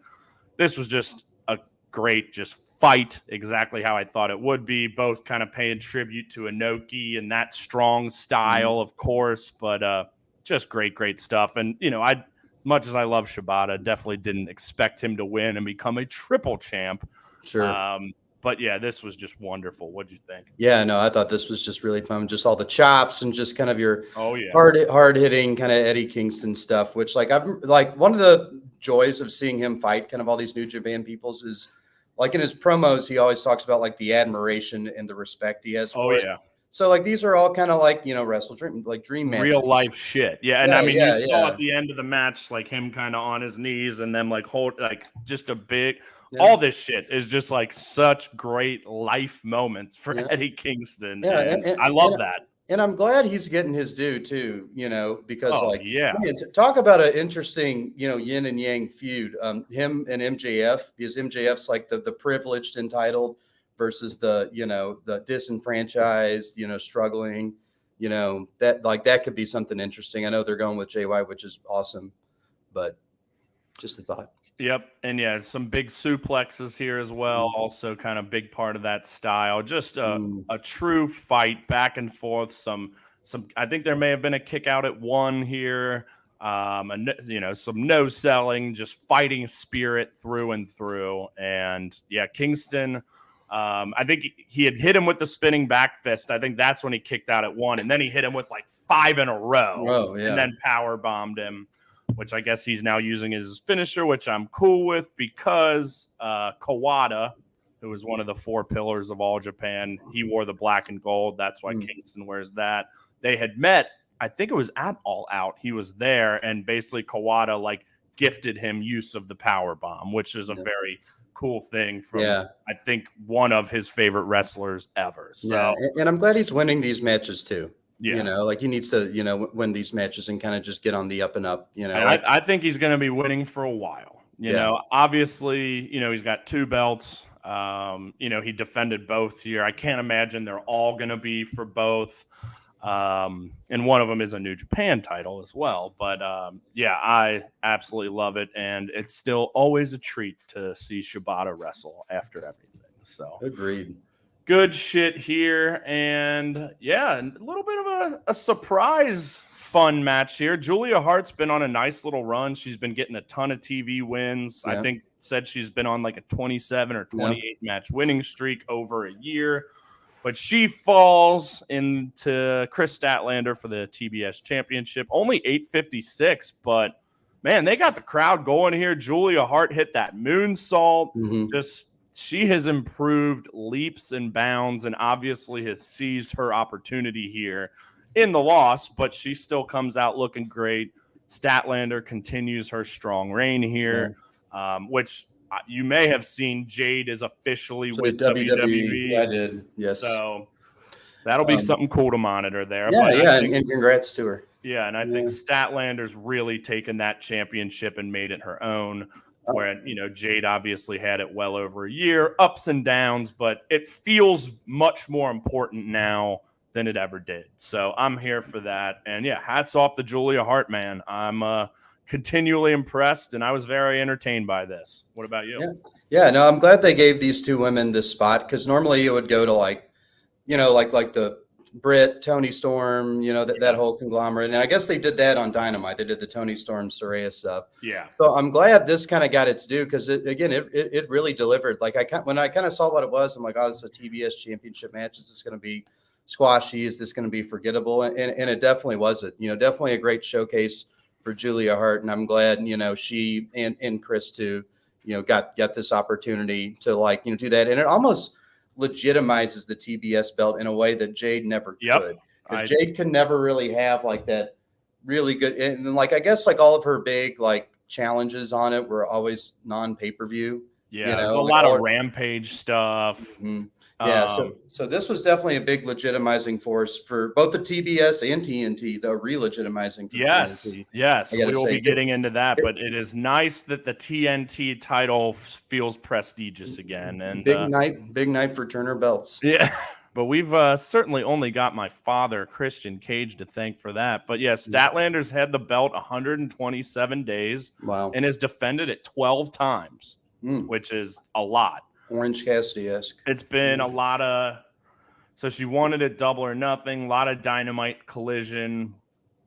this was just a great fight, exactly how I thought it would be, both kind of paying tribute to Inoki and that strong style, of course, but just great stuff. And, much as I love Shibata, definitely didn't expect him to win and become a triple champ. Sure. But yeah, this was just wonderful. What'd you think? Yeah, no, I thought this was just really fun. Just all the chops and just kind of your hard hitting kind of Eddie Kingston stuff, which I'm one of the joys of seeing him fight kind of all these New Japan peoples is like in his promos, he always talks about like the admiration and the respect he has for it. So these are all kind of WrestleDream, like dream matches. Real life shit. Yeah. And you saw at the end of the match, like him kind of on his knees and then just a big, all this shit is just such great life moments for Eddie Kingston. Yeah. And I love that. And I'm glad he's getting his due too, because talk about an interesting, yin and yang feud. Him and MJF, because MJF's like the privileged entitled versus the disenfranchised, struggling, that could be something interesting. I know they're going with JY, which is awesome, but just a thought. Yep. And some big suplexes here as well. Also kind of big part of that style. Just a true fight back and forth. Some, I think there may have been a kick out at 1 here. And some no selling, just fighting spirit through and through. And Kingston, I think he had hit him with the spinning back fist. I think that's when he kicked out at 1. And then he hit him with 5 in a row and then power bombed him, which I guess he's now using as his finisher, which I'm cool with because Kawada, who was one of the 4 pillars of All Japan, he wore the black and gold. That's why Kingston wears that. They had met, I think it was at All Out. He was there, and basically Kawada gifted him use of the power bomb, which is a very cool thing from I think one of his favorite wrestlers ever. So and I'm glad he's winning these matches too. Yeah. He needs to, win these matches and kind of just get on the up and up, And I think he's going to be winning for a while. Obviously, he's got 2 belts. He defended both here. I can't imagine they're all going to be for both. And one of them is a New Japan title as well. But I absolutely love it. And it's still always a treat to see Shibata wrestle after everything. So agreed. Good shit here. And a little bit of a surprise fun match here. Julia Hart's been on a nice little run. She's been getting a ton of TV wins. I think said she's been on like a 27 or 28 match winning streak over a year. But she falls into Chris Statlander for the TBS championship. Only 856, but man, they got the crowd going here. Julia Hart hit that moonsault. She has improved leaps and bounds and obviously has seized her opportunity here in the loss, but she still comes out looking great. Statlander continues her strong reign here, which you may have seen. Jade is officially with WWE. Yeah, I did. Yes. So that'll be something cool to monitor there. And congrats to her. Yeah, and I think Statlander's really taken that championship and made it her own. Where, Jade obviously had it well over a year, ups and downs, but it feels much more important now than it ever did. So I'm here for that. And hats off to Julia Hart, man. I'm continually impressed, and I was very entertained by this. What about you? No, I'm glad they gave these two women this spot, because normally it would go to like the Britt, Tony Storm, that whole conglomerate. And I guess they did that on Dynamite. They did the Tony Storm Saraya stuff. Yeah. So I'm glad this kind of got its due, because it really delivered. Like when I kind of saw what it was, I'm like, oh, this is a TBS championship match. Is this going to be squashy? Is this going to be forgettable? And it definitely wasn't. Definitely a great showcase for Julia Hart. And I'm glad, she and Chris too, got this opportunity to do that. And it almost legitimizes the TBS belt in a way that Jade never could. Because Jade can never really have like that really good, and then I guess all of her big challenges on it were always non-pay-per-view. Yeah, there's a lot of Rampage stuff. So this was definitely a big legitimizing force for both the TBS and TNT, though re-legitimizing for TNT. Yes, we will be getting into that, but it is nice that the TNT title feels prestigious again. And big night for Turner belts. Yeah, but we've certainly only got my father, Christian Cage, to thank for that. But yes, Statlander's had the belt 127 days and has defended it 12 times, which is a lot. Orange Cassidy-esque. It's been a lot of, so she wanted it Double or Nothing, a lot of Dynamite, Collision,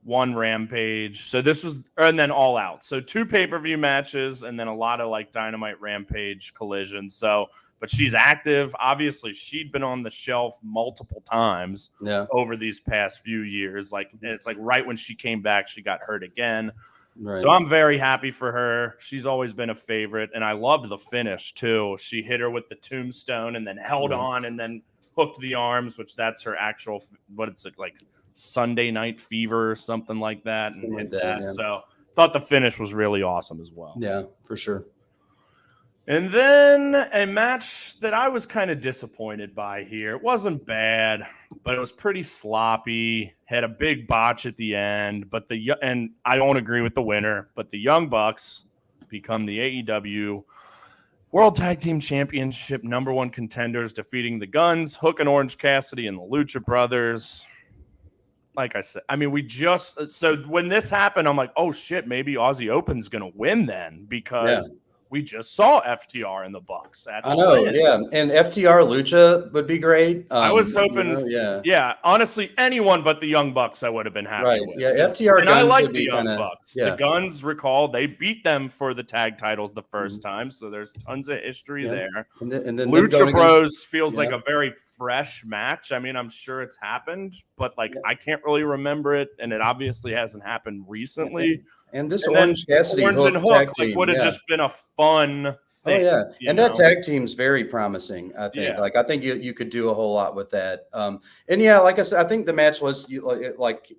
one Rampage. So this was, and then All Out. So 2 pay-per-view matches and then a lot of Dynamite, Rampage, Collision. So, but she's active. Obviously, she'd been on the shelf multiple times over these past few years. It's right when she came back, she got hurt again. Right. So I'm very happy for her. She's always been a favorite, and I loved the finish too. She hit her with the tombstone and then held on and then hooked the arms, which that's her actual, Sunday Night Fever or something like that, and hit that. Yeah. So thought the finish was really awesome as well. Yeah, for sure. And then a match that I was kind of disappointed by here. It wasn't bad, but it was pretty sloppy. Had a big botch at the end, and I don't agree with the winner, but the Young Bucks become the AEW World Tag Team Championship #1 contenders, defeating the Guns, Hook and Orange Cassidy, and the Lucha Brothers. Like I said, so when this happened, I'm like, oh shit, maybe Aussie Open's going to win then, because we just saw FTR in the Bucks. I know, and FTR Lucha would be great. I was hoping, honestly, anyone but the Young Bucks I would have been happy with. Yeah, FTR and Guns I like the Young Bucks. Yeah. The Guns, recall, they beat them for the tag titles the first time, so there's tons of history there. And then Lucha Bros feels like a very fresh match. I mean, I'm sure it's happened, but I can't really remember it, and it obviously hasn't happened recently. And this Orange Cassidy Hook would have just been a fun thing. Oh, yeah. And that tag team's very promising, I think. I think you could do a whole lot with that. And like I said, I think the match was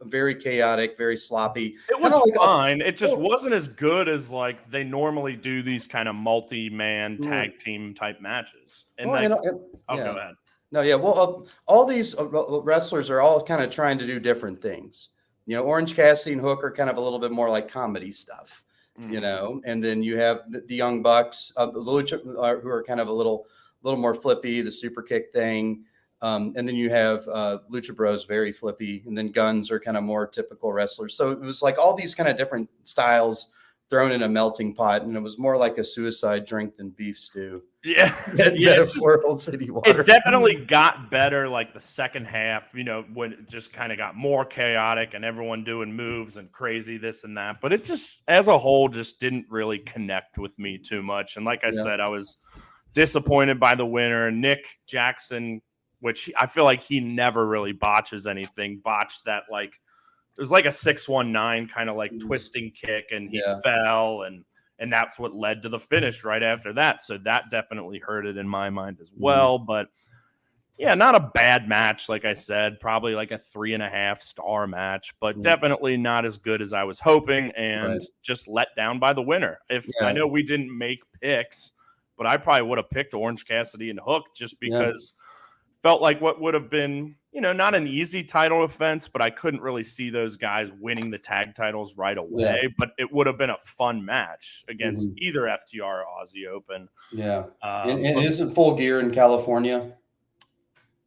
very chaotic, very sloppy. It was fine. It just wasn't as good as they normally do these kind of multi-man tag team type matches. And go ahead. No, yeah. Well, all these wrestlers are all kind of trying to do different things. Orange Cassidy and Hook are kind of a little bit more like comedy stuff, and then you have the Young Bucks, the Lucha, who are kind of a little more flippy, the super kick thing. And then you have Lucha Bros, very flippy, and then Guns are kind of more typical wrestlers. So it was all these kind of different styles thrown in a melting pot, and it was more like a suicide drink than beef stew. Yeah. Metaphorical city water. It definitely got better like the second half, when it just kind of got more chaotic and everyone doing moves and crazy this and that. But it just, as a whole, just didn't really connect with me too much. And like I said, I was disappointed by the winner. Nick Jackson, which I feel like he never really botches anything, botched that it was like a 619 kind of like twisting kick, and he fell, and that's what led to the finish right after that. So that definitely hurt it in my mind as well. But yeah, not a bad match. Like I said, probably like a 3.5 star match, but definitely not as good as I was hoping, and just let down by the winner. I know we didn't make picks, but I probably would have picked Orange Cassidy and Hook just because felt like what would have been, not an easy title defense, but I couldn't really see those guys winning the tag titles right away. But it would have been a fun match against either FTR or Aussie Open. Yeah. And is it Full Gear in California?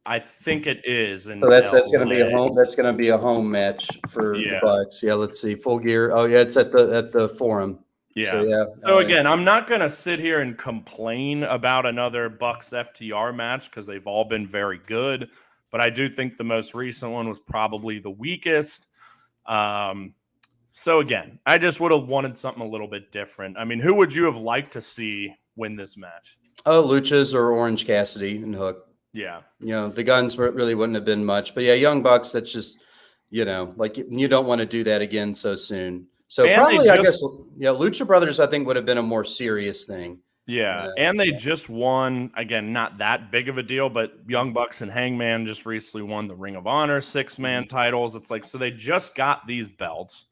I think it is. So that's going to be a home. That's going to be a home match for the Bucks. Yeah. Let's see. Full Gear. Oh yeah, it's at the Forum. Yeah. So again, I'm not going to sit here and complain about another Bucks FTR match because they've all been very good, but I do think the most recent one was probably the weakest. So again, I just would have wanted something a little bit different. I mean, who would you have liked to see win this match? Oh, Luchas or Orange Cassidy and Hook. Yeah. The Guns really wouldn't have been much, but Young Bucks, that's just, you don't want to do that again so soon. So probably, I guess, Lucha Brothers, I think, would have been a more serious thing. Yeah, and they just won, again, not that big of a deal, but Young Bucks and Hangman just recently won the Ring of Honor 6-man titles. It's like, so they just got these belts,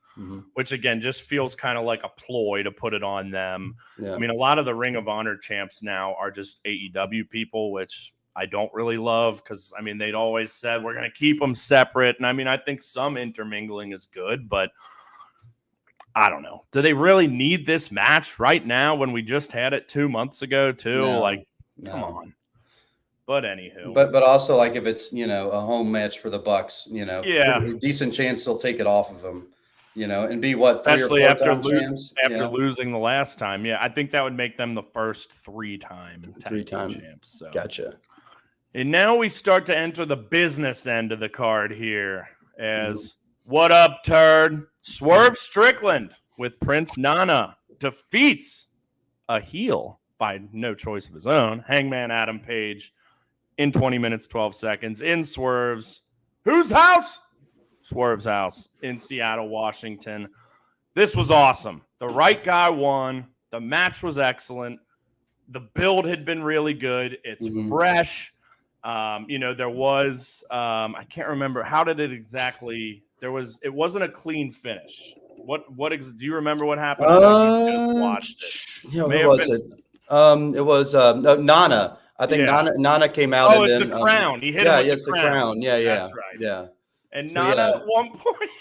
which, again, just feels kind of like a ploy to put it on them. Yeah. I mean, a lot of the Ring of Honor champs now are just AEW people, which I don't really love because, I mean, they'd always said, we're going to keep them separate. And, I mean, I think some intermingling is good, but I don't know. Do they really need this match right now when we just had it 2 months ago too? Come on. But anywho. But also if it's, a home match for the Bucks, a decent chance they'll take it off of them, and be what, 3 especially or 4 after champs? After losing the last time. Yeah, I think that would make them the first 3-time champs. So. Gotcha. And now we start to enter the business end of the card here as what up, turd? Swerve Strickland with Prince Nana defeats a heel by no choice of his own, Hangman Adam Page, in 20 minutes, 12 seconds in Swerve's whose house? Swerve's house in Seattle, Washington. This was awesome. The right guy won. The match was excellent. The build had been really good. It's fresh. There was I can't remember, how did it exactly, it wasn't a clean finish. Do you remember what happened? I know you just watched it. Who was it? It was Nana. I think Nana came out. Oh, it's the crown. He hit him with the crown. Yeah, that's right. Yeah. And so, Nana at one point,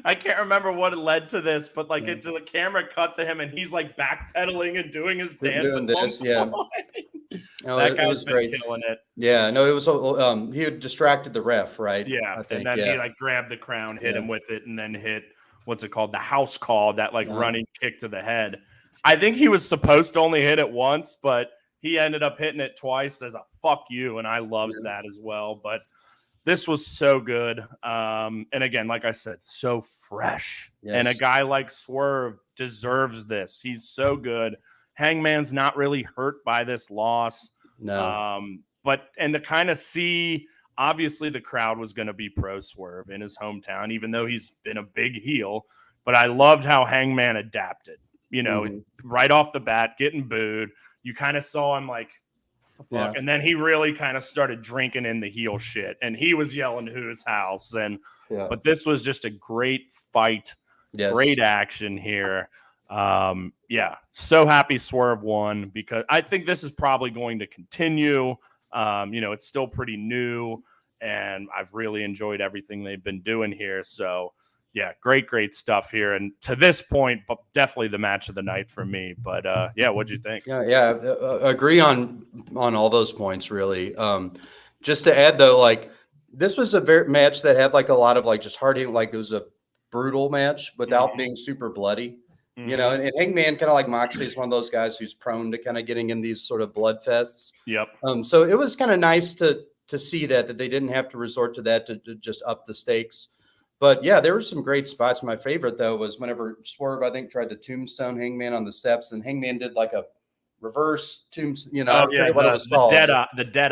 I can't remember what led to this, but the camera cut to him and he's backpedaling and doing his dance. Doing this, No, that guy's been killing it. Yeah, no, it was he had distracted the ref, right? Yeah, and then he grabbed the crown, hit him with it, and then hit what's it called, the house call, that running kick to the head. I think he was supposed to only hit it once, but he ended up hitting it twice as a fuck you, and I loved that as well. But this was so good, and again, like I said, so fresh. Yes. And a guy like Swerve deserves this. He's so good. Hangman's not really hurt by this loss. No. But to kind of see, obviously the crowd was going to be pro Swerve in his hometown, even though he's been a big heel. But I loved how Hangman adapted, right off the bat, getting booed. You kind of saw him the fuck? Yeah. And then he really kind of started drinking in the heel shit. And he was yelling, whose house? But this was just a great fight. Yes. Great action here. So happy Swerve won because I think this is probably going to continue. It's still pretty new and I've really enjoyed everything they've been doing here. So great stuff here. And to this point, but definitely the match of the night for me. But what'd you think? Agree on all those points really. Just to add though, this was a match that had a lot of just hard hitting, it was a brutal match without being super bloody. You know, and Hangman, kind of like Moxley, is one of those guys who's prone to kind of getting in these sort of blood fests. Yep. So it was kind of nice to see that they didn't have to resort to that to just up the stakes. But yeah, there were some great spots. My favorite though was whenever Swerve, I think, tried to tombstone Hangman on the steps, and Hangman did like a reverse tombstone. You know, I forget what it was called. The dead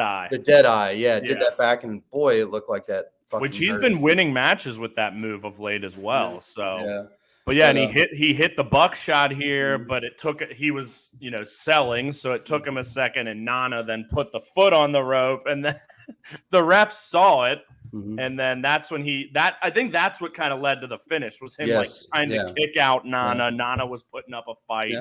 eye. The dead eye. Yeah, did that back, and boy, it looked like that. Which he's been winning matches with that move of late as well. Yeah. So. Yeah. But yeah, and he hit the buckshot here, but he was, selling, so it took him a second, and Nana then put the foot on the rope, and then the ref saw it, and then that's when I think that's what kind of led to the finish, was him trying to kick out Nana. Right. Nana was putting up a fight,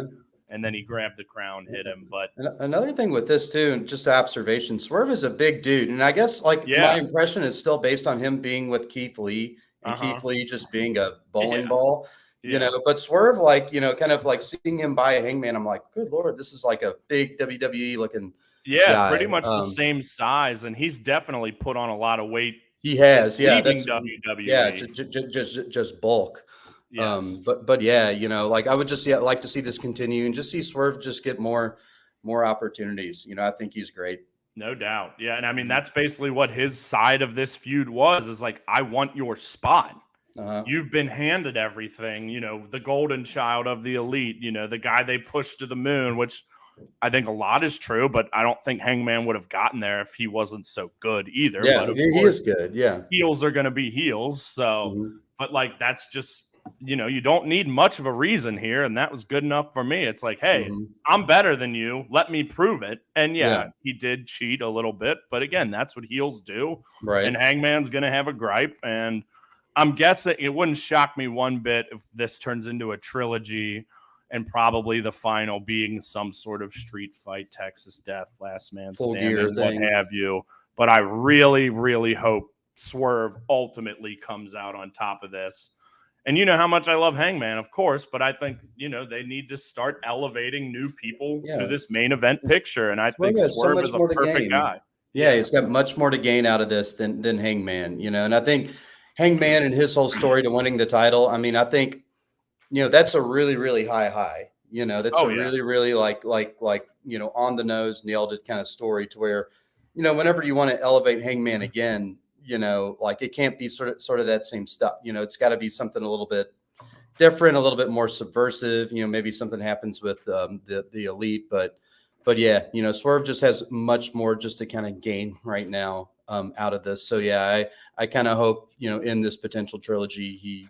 and then he grabbed the crown, hit him. But another thing with this too, and just observation, Swerve is a big dude, and I guess my impression is still based on him being with Keith Lee, and Keith Lee just being a bowling ball. But Swerve, kind of like seeing him by a Hangman, I'm like, good Lord, this is like a big WWE looking guy. Pretty much the same size, and he's definitely put on a lot of weight. He has, leaving WWE. Yeah, just bulk. Yes. But yeah, I would just like to see this continue and just see Swerve just get more opportunities. I think he's great. No doubt. Yeah, and I mean that's basically what his side of this feud was, is like, I want your spot. You've been handed everything, the golden child of the elite, the guy they pushed to the moon, which I think a lot is true, but I don't think Hangman would have gotten there if he wasn't so good either. Yeah, but he is good. Yeah. Heels are going to be heels. So, but that's just, you don't need much of a reason here. And that was good enough for me. It's like, hey, I'm better than you. Let me prove it. And he did cheat a little bit, but again, that's what heels do. Right. And Hangman's going to have a gripe, and I'm guessing it wouldn't shock me one bit if this turns into a trilogy, and probably the final being some sort of street fight, Texas Death, Last Man Standing, what have you. But I really, really hope Swerve ultimately comes out on top of this. And you know how much I love Hangman, of course, but I think, they need to start elevating new people to this main event picture. And I think Swerve is a perfect guy. Yeah, he's got much more to gain out of this than Hangman, and I think Hangman and his whole story to winning the title, I mean, I think, that's a really, really high. That's really, really like on the nose, nailed it kind of story, to where, whenever you want to elevate Hangman again, it can't be sort of that same stuff. It's got to be something a little bit different, a little bit more subversive. Maybe something happens with the elite, but yeah, Swerve just has much more just to kind of gain right now out of this. So yeah, I kind of hope, in this potential trilogy, he,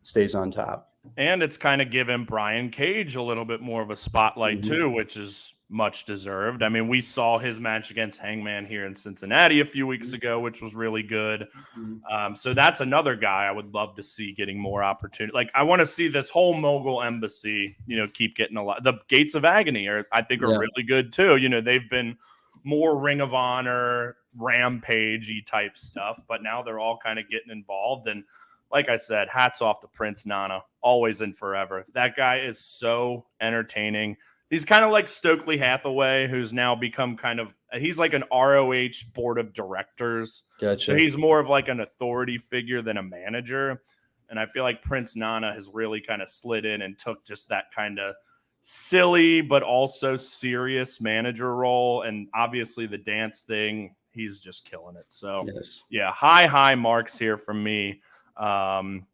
stays on top. And it's kind of given Brian Cage a little bit more of a spotlight too, which is much deserved. I mean, we saw his match against Hangman here in Cincinnati a few weeks ago, which was really good. So that's another guy I would love to see getting more opportunity. Like, I want to see this whole Mogul Embassy, keep getting a lot. The Gates of Agony are really good too. They've been more Ring of Honor, Rampage-y type stuff, but now they're all kind of getting involved. And like I said, hats off to Prince Nana, always and forever. That guy is so entertaining. He's kind of like Stokely Hathaway, who's now become he's like an ROH board of directors. Gotcha. So he's more of like an authority figure than a manager. And I feel like Prince Nana has really kind of slid in and took just that kind of silly but also serious manager role. And obviously the dance thing, he's just killing it. So yeah, high marks here from me. I'm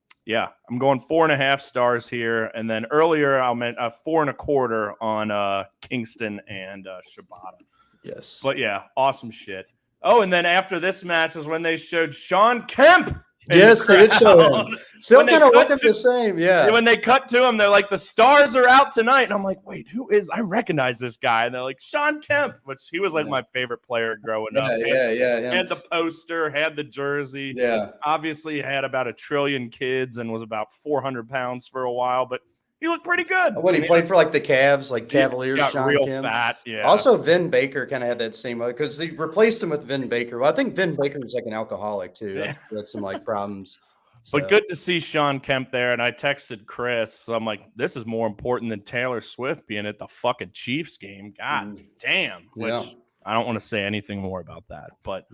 going 4.5 stars here, and then earlier I meant 4.25 on Kingston and Shibata. Yes, but yeah, awesome shit. Oh, and then after this match is when they showed Sean Kemp. Yes, they did show him. Still kind of looking the same, yeah. When they cut to him, they're like, the stars are out tonight. And I'm like, wait, who is? I recognize this guy. And they're like, Sean Kemp, which he was like my favorite player growing up. Yeah. Had the poster, had the jersey. Yeah. Obviously had about 1 trillion kids and was about 400 pounds for a while, but he looked pretty good. When he played for like the Cavs, like Cavaliers, got Sean real Kemp. Fat, yeah. Also, Vin Baker kind of had that same, because they replaced him with Vin Baker. Well, I think Vin Baker was like an alcoholic too. Yeah. Had some like problems. So. But good to see Sean Kemp there. And I texted Chris. So I'm like, this is more important than Taylor Swift being at the fucking Chiefs game. God damn. Which I don't want to say anything more about that. But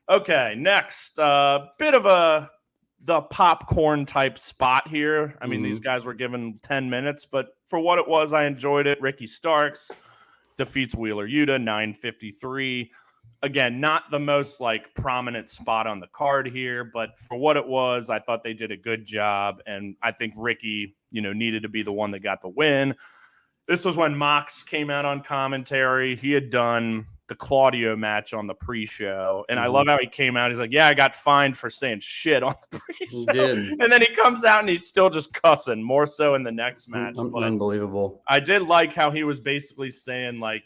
okay, next, bit of a the popcorn type spot here. I mean, these guys were given 10 minutes, but for what it was, I enjoyed it. Ricky Starks defeats Wheeler Yuta, 9:53. Again, not the most like prominent spot on the card here, but for what it was, I thought they did a good job. And I think Ricky, needed to be the one that got the win. This was when Mox came out on commentary. He had done the Claudio match on the pre-show. And I love how he came out. He's like, yeah, I got fined for saying shit on the pre-show. And then he comes out and he's still just cussing, more so in the next match. But unbelievable. I did like how he was basically saying, like,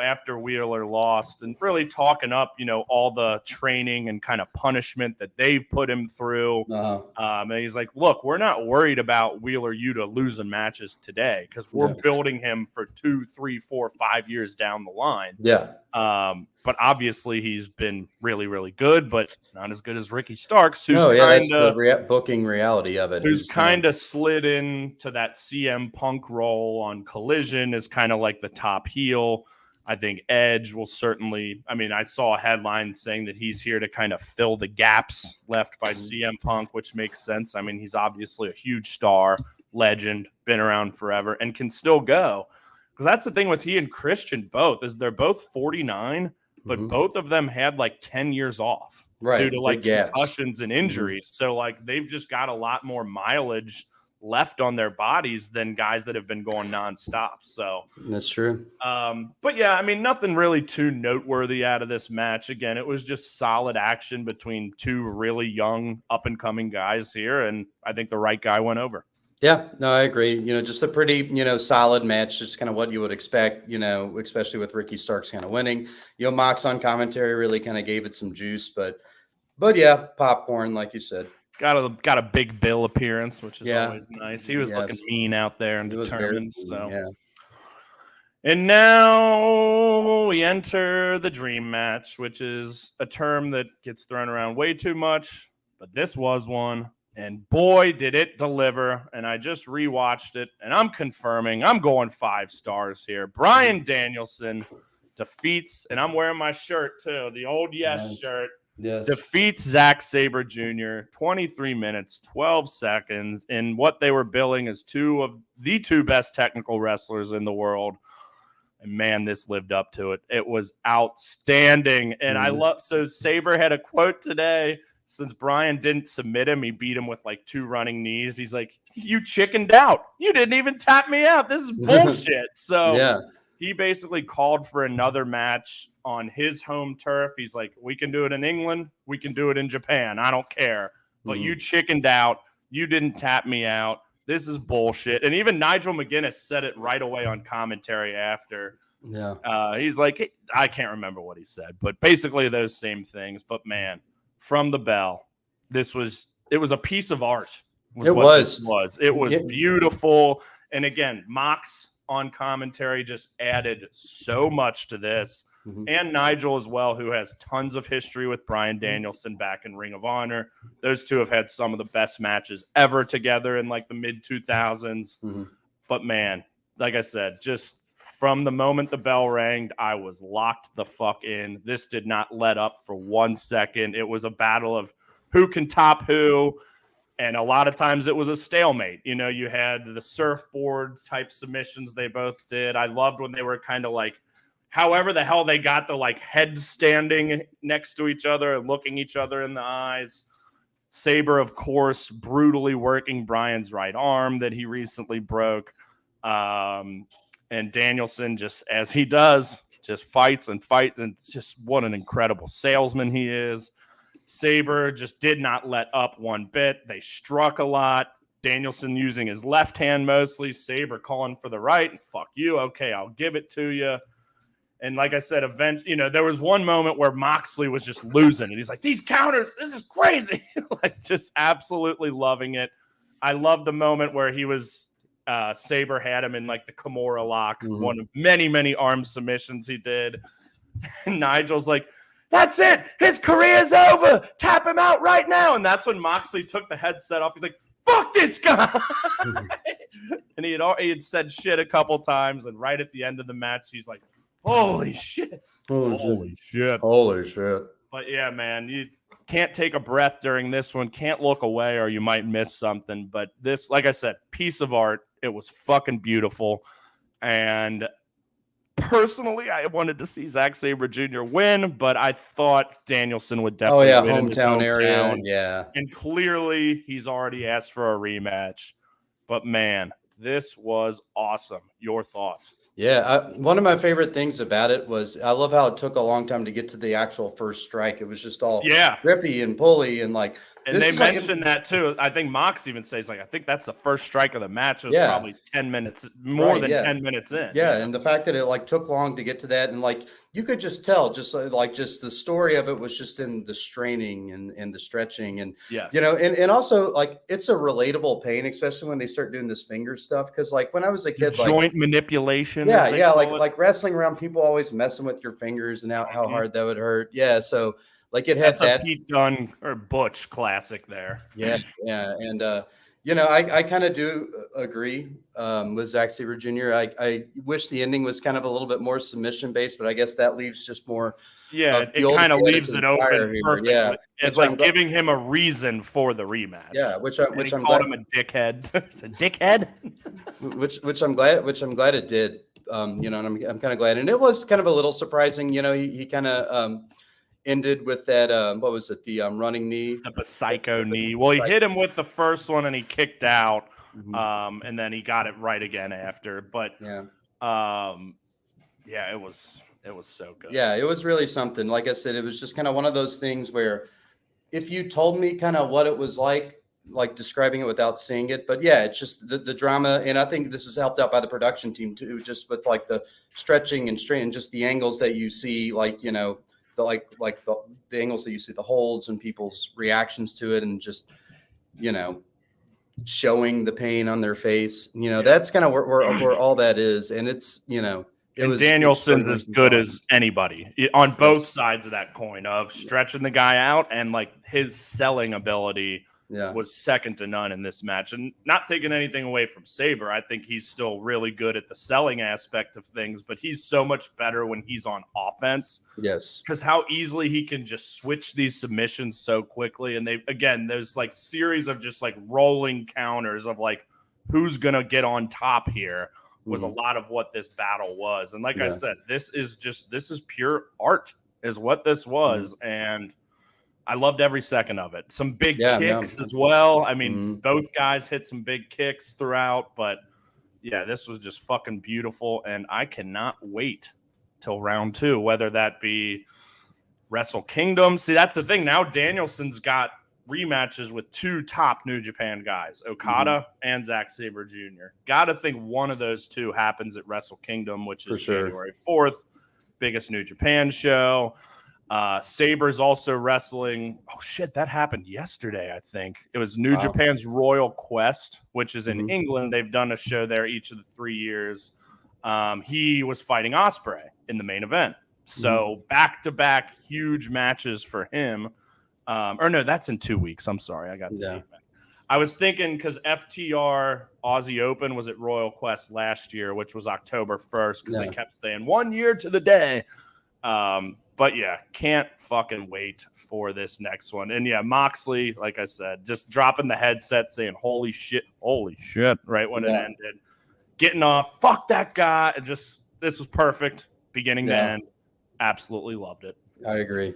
after Wheeler lost and really talking up, all the training and kind of punishment that they've put him through. And he's like, look, we're not worried about Wheeler Yuta losing matches today because we're building him for 2, 3, 4, 5 years down the line. Yeah. But obviously he's been really, really good, but not as good as Ricky Starks, who's that's the booking reality of it. Who's kind of slid into that CM Punk role on Collision as kind of like the top heel. I think Edge will certainly, I saw a headline saying that he's here to kind of fill the gaps left by CM Punk, which makes sense. He's obviously a huge star, legend, been around forever, and can still go. Because that's the thing with he and Christian both, is they're both 49, but both of them had like 10 years off due to like concussions and injuries. So like they've just got a lot more mileage left on their bodies than guys that have been going nonstop. So that's true. But yeah, nothing really too noteworthy out of this match. Again, it was just solid action between two really young up and coming guys here. And I think the right guy went over. Yeah, no, I agree. Just a pretty, solid match, just kind of what you would expect, especially with Ricky Starks kind of winning. Mox on commentary really kind of gave it some juice, but yeah, popcorn, like you said. Got a big Bill appearance, which is always nice. He was looking mean out there and determined. And now we enter the dream match, which is a term that gets thrown around way too much, but this was one. And boy, did it deliver. And I just rewatched it, and I'm confirming I'm going 5 stars here. Bryan Danielson defeats, and I'm wearing my shirt too, the old shirt. Yes. Defeats Zack Sabre Jr. 23 minutes, 12 seconds in what they were billing as 2 of the 2 best technical wrestlers in the world. And man, this lived up to it. It was outstanding. And so Sabre had a quote today. Since Bryan didn't submit him, he beat him with like 2 running knees. He's like, you chickened out. You didn't even tap me out. This is bullshit. So he basically called for another match on his home turf. He's like, we can do it in England. We can do it in Japan. I don't care. But you chickened out. You didn't tap me out. This is bullshit. And even Nigel McGuinness said it right away on commentary after. Yeah. He's like, I can't remember what he said, but basically those same things. But man, from the bell, it was a piece of art. It was beautiful. And again, Mox on commentary just added so much to this. And Nigel as well, who has tons of history with Bryan Danielson back in Ring of Honor. Those two have had some of the best matches ever together in like the mid 2000s. But man, like I said, just from the moment the bell rang, I was locked the fuck in. This did not let up for 1 second. It was a battle of who can top who. And a lot of times it was a stalemate. You had the surfboard type submissions they both did. I loved when they were kind of like, however the hell they got the like head standing next to each other and looking each other in the eyes. Sabre, of course, brutally working Bryan's right arm that he recently broke. And Danielson, just as he does, just fights and fights. And just what an incredible salesman he is. Sabre just did not let up one bit. They struck a lot. Danielson using his left hand mostly. Sabre calling for the right. Fuck you. Okay, I'll give it to you. And like I said, there was one moment where Moxley was just losing. And he's like, these counters, this is crazy. Like, just absolutely loving it. I love the moment where he was, Sabre had him in like the Kimura lock, one of many, many arm submissions he did. And Nigel's like, that's it. His career's over. Tap him out right now. And that's when Moxley took the headset off. He's like, fuck this guy. And he had said shit a couple times. And right at the end of the match, he's like, holy shit. Holy shit. Holy shit. But yeah, man, can't take a breath during this one, can't look away or you might miss something. But this, like I said, piece of art. It was fucking beautiful. And personally, I wanted to see Zack Sabre Jr. win, but I thought Danielson would definitely win in his hometown area. Yeah. And clearly he's already asked for a rematch. But man, this was awesome. Your thoughts? Yeah, one of my favorite things about it was I love how it took a long time to get to the actual first strike. It was just all grippy and pulley and like. And they mentioned that too. I think Mox even says I think that's the first strike of the match. It was probably 10 minutes, more than 10 minutes in. Yeah, and the fact that it took long to get to that, and you could just tell, just the story of it was just in the straining and the stretching, and and also it's a relatable pain, especially when they start doing this finger stuff. Because when I was a kid, joint manipulation. Yeah, like wrestling around, people always messing with your fingers and how hard that would hurt. Yeah, so. It had That's a Pete Dunne or Butch classic there. Yeah. And, I kind of do agree with Zack Sabre Jr. I wish the ending was kind of a little bit more submission based, but I guess that leaves just more. Yeah, it kind of leaves it open perfectly. Yeah. It's giving him a reason for the rematch. Yeah, which I'm called him a dickhead. It's a dickhead. which I'm glad it did. And I'm kind of glad. And it was kind of a little surprising, he kind of ended with that what was it, the running knee, the psycho knee. Well, he hit him with the first one and he kicked out, and then he got it right again after. But it was so good. Yeah, it was really something. Like I said, it was just kind of one of those things where if you told me kind of what it was like describing it without seeing it, but yeah, it's just the drama, and I think this is helped out by the production team too, just with the stretching and strain, and just the angles that you see, the angles that you see, the holds and people's reactions to it, and just showing the pain on their face. That's kind of where all that is, and it's Danielson's as good as anybody on both sides of that coin of stretching the guy out, and his selling ability was second to none in this match. And not taking anything away from Sabre, I think he's still really good at the selling aspect of things, but he's so much better when he's on offense. Yes. Because how easily he can just switch these submissions so quickly. And there's series of just rolling counters of who's going to get on top here was a lot of what this battle was. And I said, this is pure art is what this was. And I loved every second of it. Some big kicks as well. I mean, both guys hit some big kicks throughout, but this was just fucking beautiful. And I cannot wait till round 2, whether that be Wrestle Kingdom. See, that's the thing. Now Danielson's got rematches with 2 top New Japan guys, Okada and Zack Sabre Jr. Got to think one of those 2 happens at Wrestle Kingdom, which is January 4th, biggest New Japan show. Sabre's also wrestling. Oh shit, that happened yesterday. I think it was New Japan's Royal Quest, which is in England. They've done a show there each of the 3 years. He was fighting Ospreay in the main event, so back-to-back huge matches for him. Or no, that's in 2 weeks. I'm sorry, I got the date back. I was thinking because FTR Aussie Open was at Royal Quest last year, which was October 1st, because they kept saying 1 year to the day. But can't fucking wait for this next one. And Moxley, like I said, just dropping the headset saying holy shit, right when it ended. Getting off, fuck that guy. This was perfect, beginning to end. Absolutely loved it. I agree.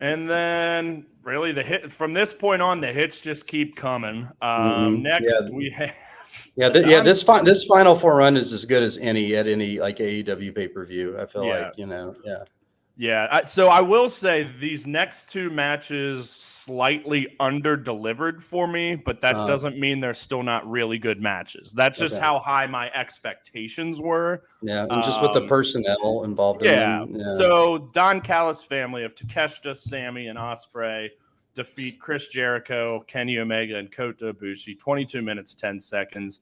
And then really the hit from this point on, the hits just keep coming. Next we have this Final Four run is as good as any at any AEW pay-per-view. I feel so I will say these next 2 matches slightly under-delivered for me, but that doesn't mean they're still not really good matches. That's just how high my expectations were. Yeah, and just with the personnel involved in them. Yeah. So Don Callis' family of Takeshita, Sammy, and Ospreay defeat Chris Jericho, Kenny Omega, and Kota Ibushi, 22 minutes, 10 seconds.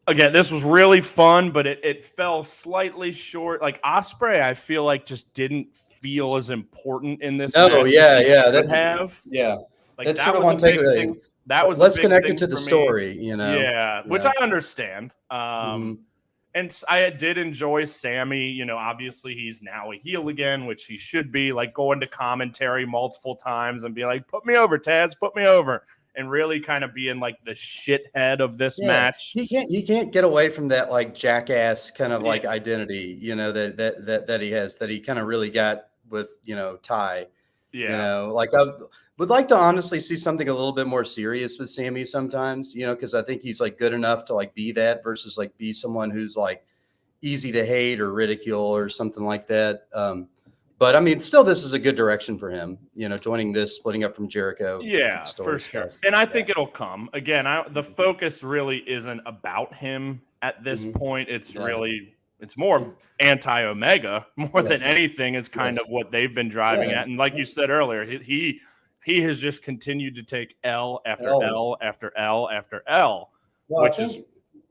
Again, this was really fun, but it fell slightly short. Ospreay, I feel just didn't feel as important in this. Oh, yeah. That have. Yeah. That's that sort of one takeaway. That was less connected to the story, Yeah, which I understand. And I did enjoy Sammy. You know, obviously he's now a heel again, which he should be, like going to commentary multiple times and be like, put me over, Taz, put me over. And really kind of being like the shithead of this match. He can't get away from that like jackass kind of like identity, you know, that he has, that he kind of really got with, you know, Ty. Yeah. You know, like I would like to honestly see something a little bit more serious with Sammy sometimes, you know, because I think he's like good enough to like be that versus like be someone who's like easy to hate or ridicule or something like that. But I mean, still, this is a good direction for him, you know, joining this, splitting up from Jericho. Yeah, for sure. And I think it'll come. Again, the focus really isn't about him at this point. It's really, it's more anti-Omega more than anything is kind of what they've been driving at. And like you said earlier, he has just continued to take L after L after L after L, which is,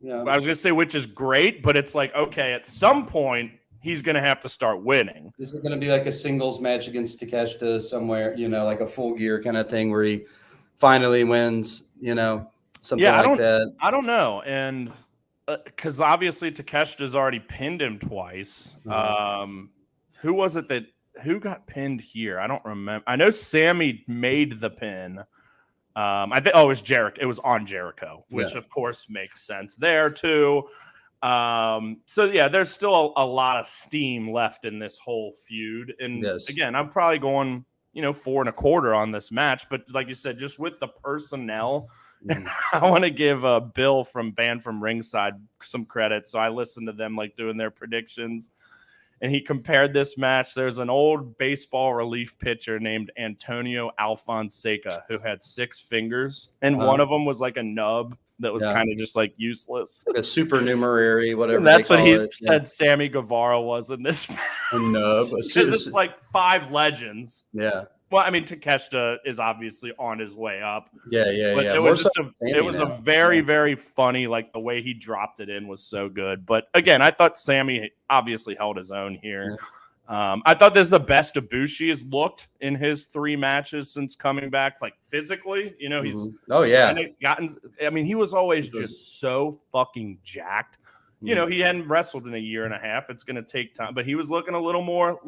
I was going to say, which is great, but it's like, okay, at some point, he's going to have to start winning. This is going to be like a singles match against Takeshita somewhere, you know, like a Full Gear kind of thing where he finally wins, you know, something like that. I don't know. And because obviously Takeshita's already pinned him twice. Who was it who got pinned here? I don't remember. I know Sammy made the pin. I think, it was Jericho. It was on Jericho, which of course makes sense there too. So yeah, there's still a lot of steam left in this whole feud. And again, I'm probably going, 4.25 on this match, but like you said, just with the personnel, I want to give Bill from Band from Ringside some credit. So I listened to them like doing their predictions, and he compared this match. There's an old baseball relief pitcher named Antonio Alfonseca who had 6 fingers, and one of them was like a nub that was kind of just like useless. Like a supernumerary, whatever. And that's what he said Sammy Guevara was in this match. A nub. Because it's like 5 legends. Yeah. Well, I mean, Takeshita is obviously on his way up. Yeah. But it was just a very, very funny, like the way he dropped it in was so good. But again, I thought Sammy obviously held his own here. Yeah. I thought this is the best Ibushi has looked in his 3 matches since coming back, like physically. He's he was always just so fucking jacked. He hadn't wrestled in a year and a half. It's going to take time, but he was looking a little more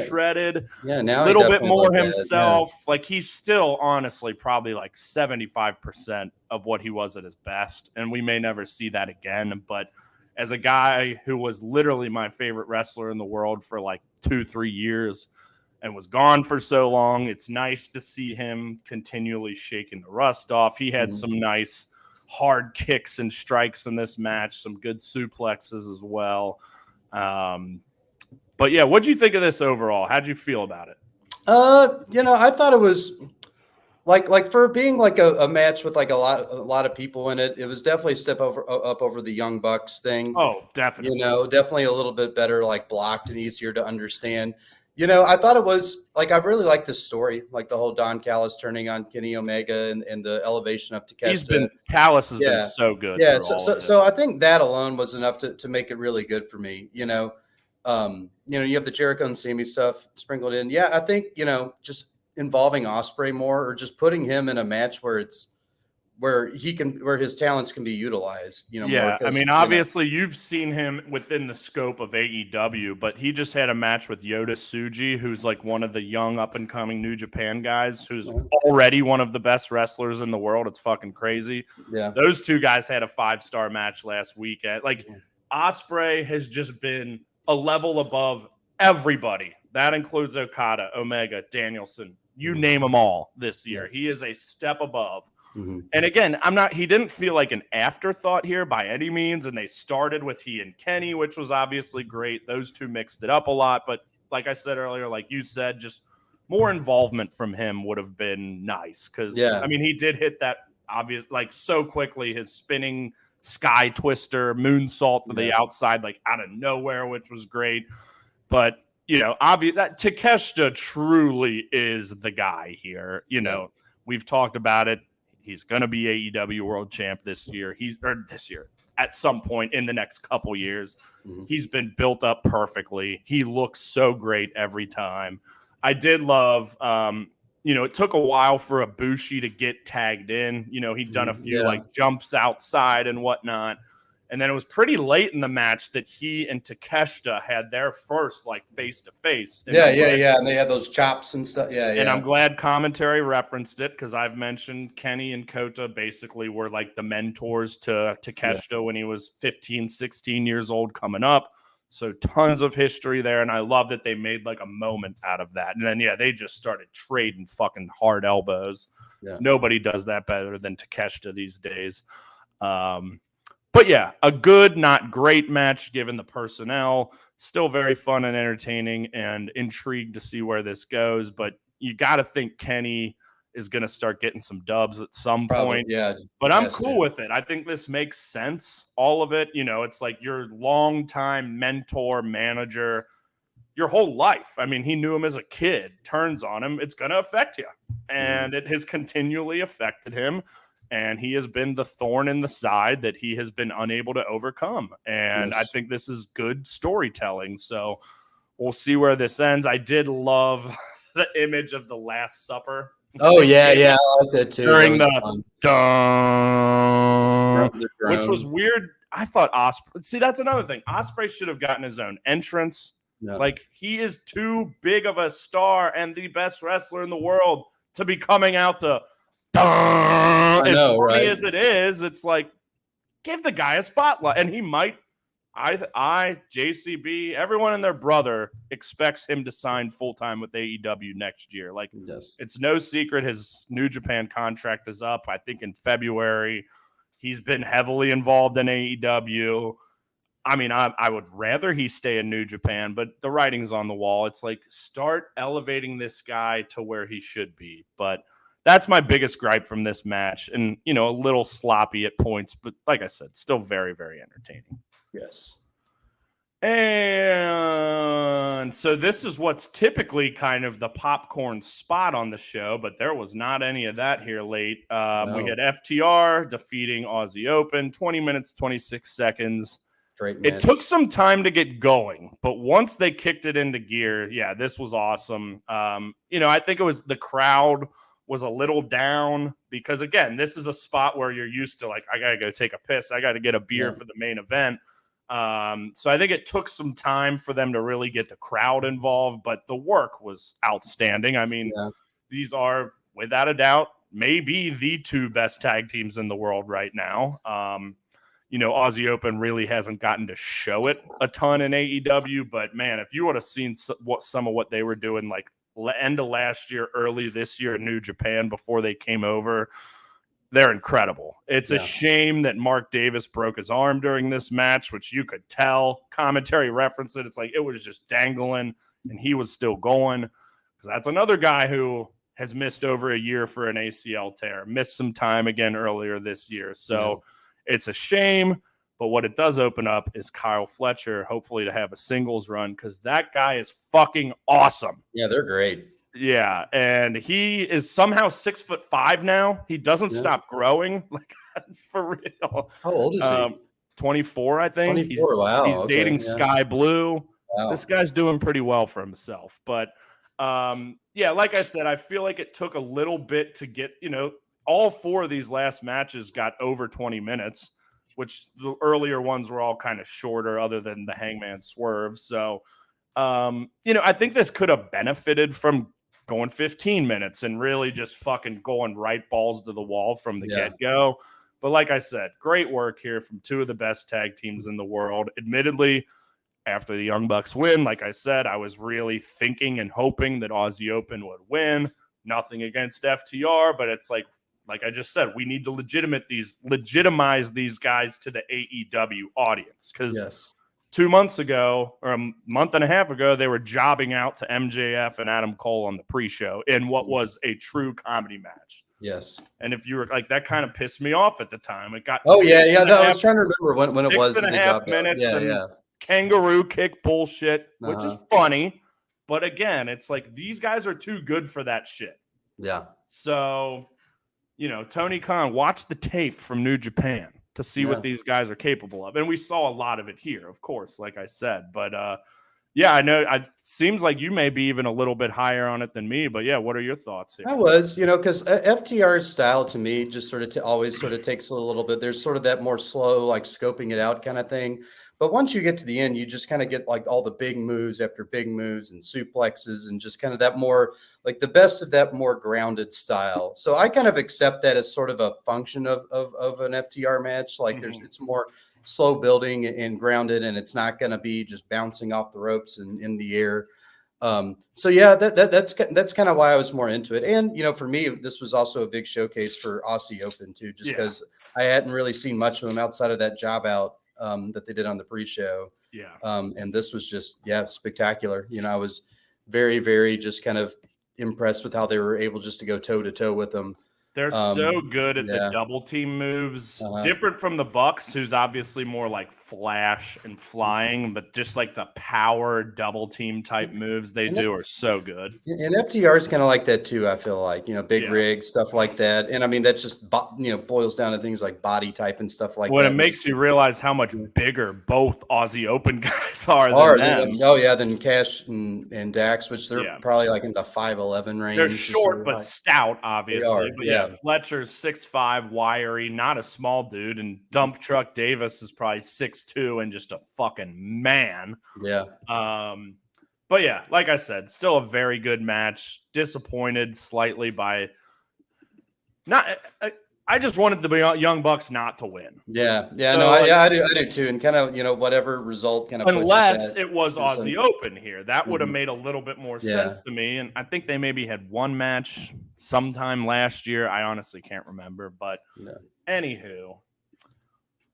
shredded. Yeah, now a little bit more himself. Yeah. Like he's still honestly probably like 75% of what he was at his best, and we may never see that again. But as a guy who was literally my favorite wrestler in the world for like 2-3 years and was gone for so long, it's nice to see him continually shaking the rust off. He had some nice hard kicks and strikes in this match, some good suplexes as well. But yeah, what'd you think of this overall? How'd you feel about it? I thought it was like for being like a match with like a lot of people in it, it was definitely a step up over the Young Bucks thing. Oh, definitely. Definitely a little bit better, like blocked and easier to understand. I thought it was like, I really like this story, like the whole Don Callis turning on Kenny Omega and the elevation of Takeshita. Callis has been so good. Yeah. So I think that alone was enough to make it really good for me. You have the Jericho and Sammy stuff sprinkled in. Yeah. I think, just involving Ospreay more, or just putting him in a match where his talents can be utilized, more. I mean, obviously you've seen him within the scope of AEW, but he just had a match with Yota Tsuji, who's like one of the young up and coming New Japan guys, who's already one of the best wrestlers in the world. It's fucking crazy. Yeah. Those 2 guys had a 5-star match last week. Ospreay has just been a level above everybody. That includes Okada, Omega, Danielson, you name them all this year. He is a step above. And again, he didn't feel like an afterthought here by any means. And they started with he and Kenny, which was obviously great. Those 2 mixed it up a lot. But like I said earlier, like you said, just more involvement from him would have been nice. Because, he did hit that obvious, like so quickly, his spinning sky twister, moonsault to the outside, like out of nowhere, which was great. But, that Takeshita truly is the guy here. We've talked about it. He's going to be AEW World Champ this year. At some point in the next couple years. He's been built up perfectly. He looks so great every time. I did love, it took a while for Ibushi to get tagged in. He'd done a few like jumps outside and whatnot. And then it was pretty late in the match that he and Takeshita had their first like face-to-face. Yeah. And they had those chops and stuff. Yeah. And I'm glad commentary referenced it because I've mentioned Kenny and Kota basically were like the mentors to Takeshita when he was 15, 16 years old coming up. So tons of history there. And I love that they made like a moment out of that. And then, they just started trading fucking hard elbows. Yeah. Nobody does that better than Takeshita these days. But yeah, a good, not great match given the personnel. Still very fun and entertaining and intrigued to see where this goes. But you got to think Kenny is going to start getting some dubs at some point. Yeah. But I'm cool with it. I think this makes sense. All of it, it's like your longtime mentor, manager, your whole life. I mean, he knew him as a kid, turns on him. It's going to affect you. And it has continually affected him. And he has been the thorn in the side that he has been unable to overcome. And I think this is good storytelling. So we'll see where this ends. I did love the image of the Last Supper. Oh, yeah. I like that too. During the dun, which was weird. I thought Ospreay. See, that's another thing. Ospreay should have gotten his own entrance. Yeah. Like, he is too big of a star and the best wrestler in the world to be coming out to as funny as it is, it's like, give the guy a spotlight. And he might, JCB, everyone and their brother expects him to sign full-time with AEW next year. Like, It's no secret his New Japan contract is up, I think, in February. He's been heavily involved in AEW. I mean, I would rather he stay in New Japan, but the writing's on the wall. It's like, start elevating this guy to where he should be. But that's my biggest gripe from this match. And, a little sloppy at points, but like I said, still very, very entertaining. Yes. And so this is what's typically kind of the popcorn spot on the show, but there was not any of that here late. We had FTR defeating Aussie Open, 20 minutes, 26 seconds. Great match. It took some time to get going, but once they kicked it into gear, this was awesome. I think it was the crowd was a little down because, again, this is a spot where you're used to, like, I got to go take a piss. I got to get a beer for the main event. So I think it took some time for them to really get the crowd involved, but the work was outstanding. I mean, these are, without a doubt, maybe the two best tag teams in the world right now. Aussie Open really hasn't gotten to show it a ton in AEW, but man, if you would have seen some of what they were doing, like end of last year, early this year in New Japan before they came over, they're incredible. It's a shame that Mark Davis broke his arm during this match, which you could tell. Commentary referenced it. It's like it was just dangling, and he was still going. Because that's another guy who has missed over a year for an ACL tear. Missed some time again earlier this year. So it's a shame. But what it does open up is Kyle Fletcher, hopefully to have a singles run, because that guy is fucking awesome. Yeah, they're great. Yeah, and he is somehow 6'5" now. He doesn't stop growing, like, for real. How old is he? 24, I think. 24. Wow. He's dating Sky Blue. Wow. This guy's doing pretty well for himself. But like I said, I feel like it took a little bit to get. All four of these last matches got over 20 minutes, which the earlier ones were all kind of shorter, other than the Hangman Swerve. So, I think this could have benefited from going 15 minutes and really just fucking going right balls to the wall from the get-go. But like I said, great work here from two of the best tag teams in the world. Admittedly, after the Young Bucks win, like I said, I was really thinking and hoping that Aussie Open would win. Nothing against FTR, but it's like I just said, we need to legitimize these guys to the AEW audience. Because 2 months ago, or a month and a half ago, they were jobbing out to MJF and Adam Cole on the pre-show in what was a true comedy match. Yes. And if you were like, that kind of pissed me off at the time. It got I was trying to remember when it was. 6.5 minutes and kangaroo kick bullshit, which is funny. But again, it's like these guys are too good for that shit. Yeah. So, Tony Khan, watch the tape from New Japan to see what these guys are capable of. And we saw a lot of it here, of course, like I said. But, Yeah, I know. It seems like you may be even a little bit higher on it than me, but yeah, what are your thoughts here? I was, because FTR's style to me just sort of always sort of takes a little bit. There's sort of that more slow, like scoping it out kind of thing. But once you get to the end, you just kind of get like all the big moves after big moves and suplexes and just kind of that more like the best of that more grounded style. So I kind of accept that as sort of a function of an FTR match. Like it's more slow building and grounded, and it's not going to be just bouncing off the ropes and in the air. So yeah, that's kind of why I was more into it. And, for me, this was also a big showcase for Aussie Open too, just because I hadn't really seen much of them outside of that job out that they did on the pre-show. Yeah. And this was just, spectacular. I was very, very just kind of impressed with how they were able just to go toe to toe with them. They're so good at the double team moves, different from the Bucks, who's obviously more like flash and flying, but just like the power double team type moves they do are so good. And FTR is kind of like that too. I feel like, big rigs, stuff like that. And I mean, that just, boils down to things like body type and stuff like that. Well, it makes you realize how much bigger both Aussie Open guys are than them. Oh yeah, than Cash and Dax, which they're probably like in the 5'11" range. They're short but stout, obviously. But Fletcher's 6'5", wiry, not a small dude, and Dump Truck Davis is probably 6'2" and just a fucking man. Yeah. But yeah, like I said, still a very good match. Disappointed slightly by not. I just wanted the Young Bucks not to win. Yeah, so I do too, and kind of whatever result kind of. Unless it was Aussie Open here, that would have made a little bit more sense to me. And I think they maybe had one match sometime last year. I honestly can't remember, but anywho,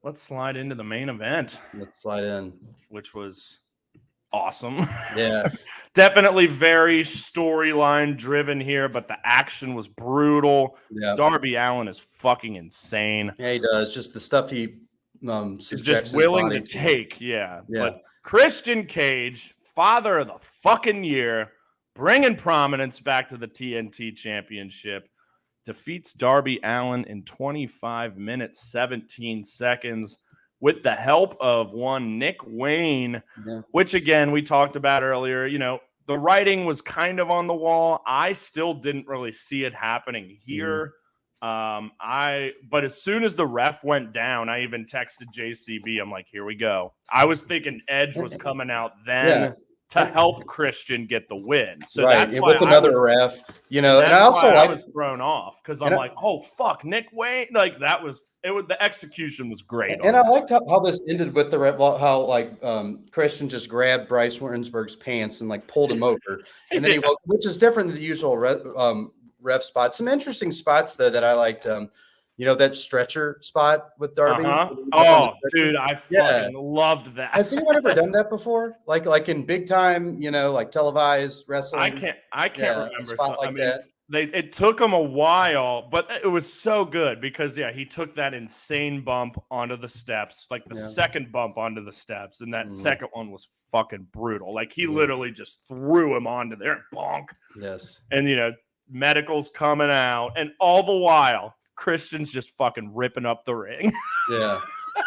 let's slide into the main event. Let's slide in, which was awesome. Yeah. Definitely very storyline driven here, but the action was brutal. Yeah. Darby Allin is fucking insane. Yeah, he does. Just the stuff he is just willing to take. Yeah. But Christian Cage, father of the fucking year, bringing prominence back to the TNT Championship, defeats Darby Allin in 25 minutes, 17 seconds. With the help of one Nick Wayne, which again, we talked about earlier, the writing was kind of on the wall. I still didn't really see it happening here. But as soon as the ref went down, I even texted JCB. I'm like, here we go. I was thinking Edge was coming out then to help Christian get the win. So that's why with another ref, and I also I was thrown off because I'm like, oh fuck, Nick Wayne, like that was. The execution was great. And I liked how this ended with the how Christian just grabbed Bryce Warrensburg's pants and like pulled him over, and then which is different than the usual ref spots. Some interesting spots though that I liked. That stretcher spot with Darby. Oh, dude, I fucking loved that. Has anyone ever done that before? Like in big time, like televised wrestling. I can't remember a spot like that. It took him a while, but it was so good because he took that insane bump onto the steps, like the second bump onto the steps, and that second one was fucking brutal. Like he literally just threw him onto there and bonk. Yes. And medical's coming out, and all the while Christian's just fucking ripping up the ring. Yeah,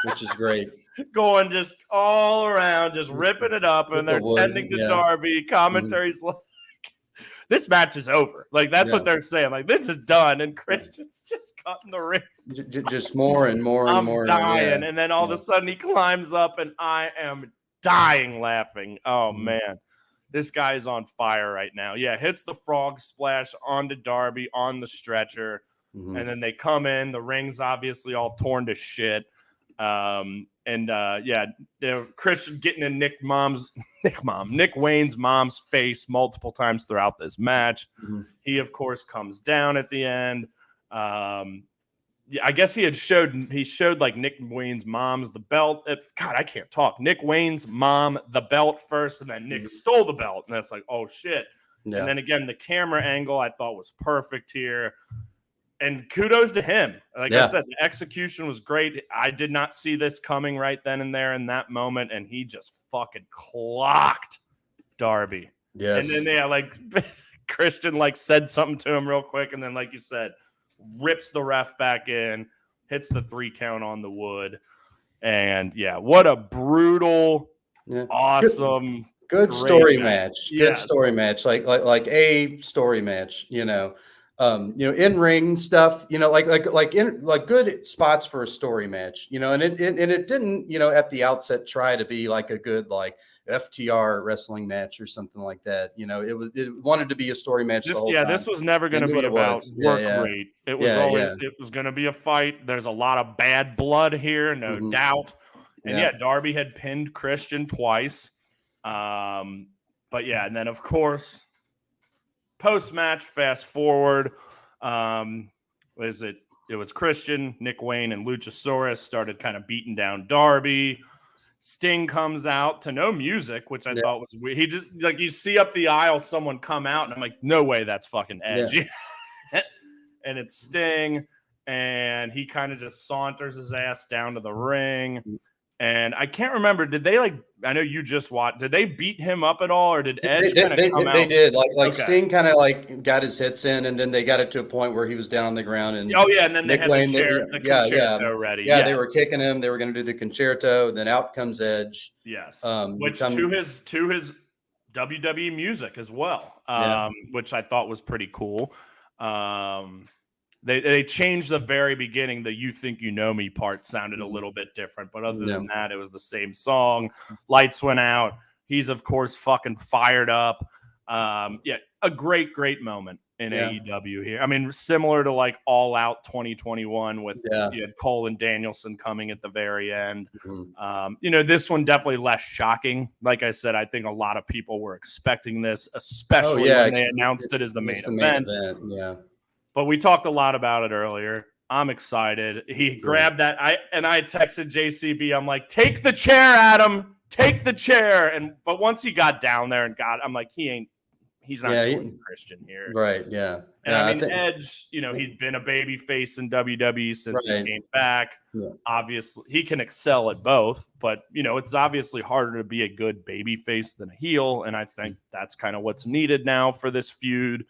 which is great. Going just all around, just ripping it up, and they're tending to Darby. Commentary's like, this match is over. Like, that's what they're saying. Like, this is done. And Christian's just cutting the ring. Just more and more and more. I'm dying. And then all of a sudden he climbs up and I am dying laughing. Oh, man. This guy is on fire right now. Yeah, hits the frog splash onto Darby on the stretcher. And then they come in. The ring's obviously all torn to shit. Christian getting in Nick Wayne's mom's face multiple times throughout this match. He of course comes down at the end. I guess he showed like Nick Wayne's mom's the belt. God, I can't talk. Nick Wayne's mom the belt first, and then Nick stole the belt, and that's like, oh shit. And then again, the camera angle I thought was perfect here. And kudos to him. Like I said, the execution was great. I did not see this coming right then and there in that moment, and he just fucking clocked Darby. Yes. And then Christian said something to him real quick, and then like you said, rips the ref back in, hits the 3 count on the wood, and what a brutal, awesome. good story match. Good story match. Like a story match, in ring stuff, like good spots for a story match, and it didn't, at the outset try to be like a good, like FTR wrestling match or something like that. It wanted to be a story match the whole time. This was never going to be about work rate. It was it was going to be a fight. There's a lot of bad blood here, no doubt. And Darby had pinned Christian twice. But and then of course, post-match, fast forward, it was Christian, Nick Wayne, and Luchasaurus started kind of beating down Darby. Sting comes out to no music, which I thought was weird. He just, like, you see up the aisle someone come out, and I'm like, no way, that's fucking Edge. And it's Sting, and he kind of just saunters his ass down to the ring. And I can't remember, did they, like, I know you just watched, did they beat him up at all, or did Edge kind of come out? They did. Like Sting kind of like got his hits in, and then they got it to a point where he was down on the ground. And and then Nick they had Wayne, the concerto ready. Yeah, they were kicking him. They were going to do the concerto. Then out comes Edge. Yes, which to his WWE music as well, which I thought was pretty cool. They changed the very beginning. The "You Think You Know Me" part sounded a little bit different, but other than that, it was the same song. Lights went out. He's of course fucking fired up. A great moment in AEW here. I mean, similar to like All Out 2021 with you had Cole and Danielson coming at the very end. This one definitely less shocking. Like I said, I think a lot of people were expecting this, especially when they announced it as the main event. But we talked a lot about it earlier. I'm excited. He grabbed that. I texted JCB. I'm like, take the chair, Adam. Take the chair. But once he got down there and I'm like, he's not joining Christian here. Right. Yeah. And I mean, Edge, he's been a baby face in WWE since he came back. Obviously, he can excel at both, but it's obviously harder to be a good baby face than a heel. And I think that's kind of what's needed now for this feud.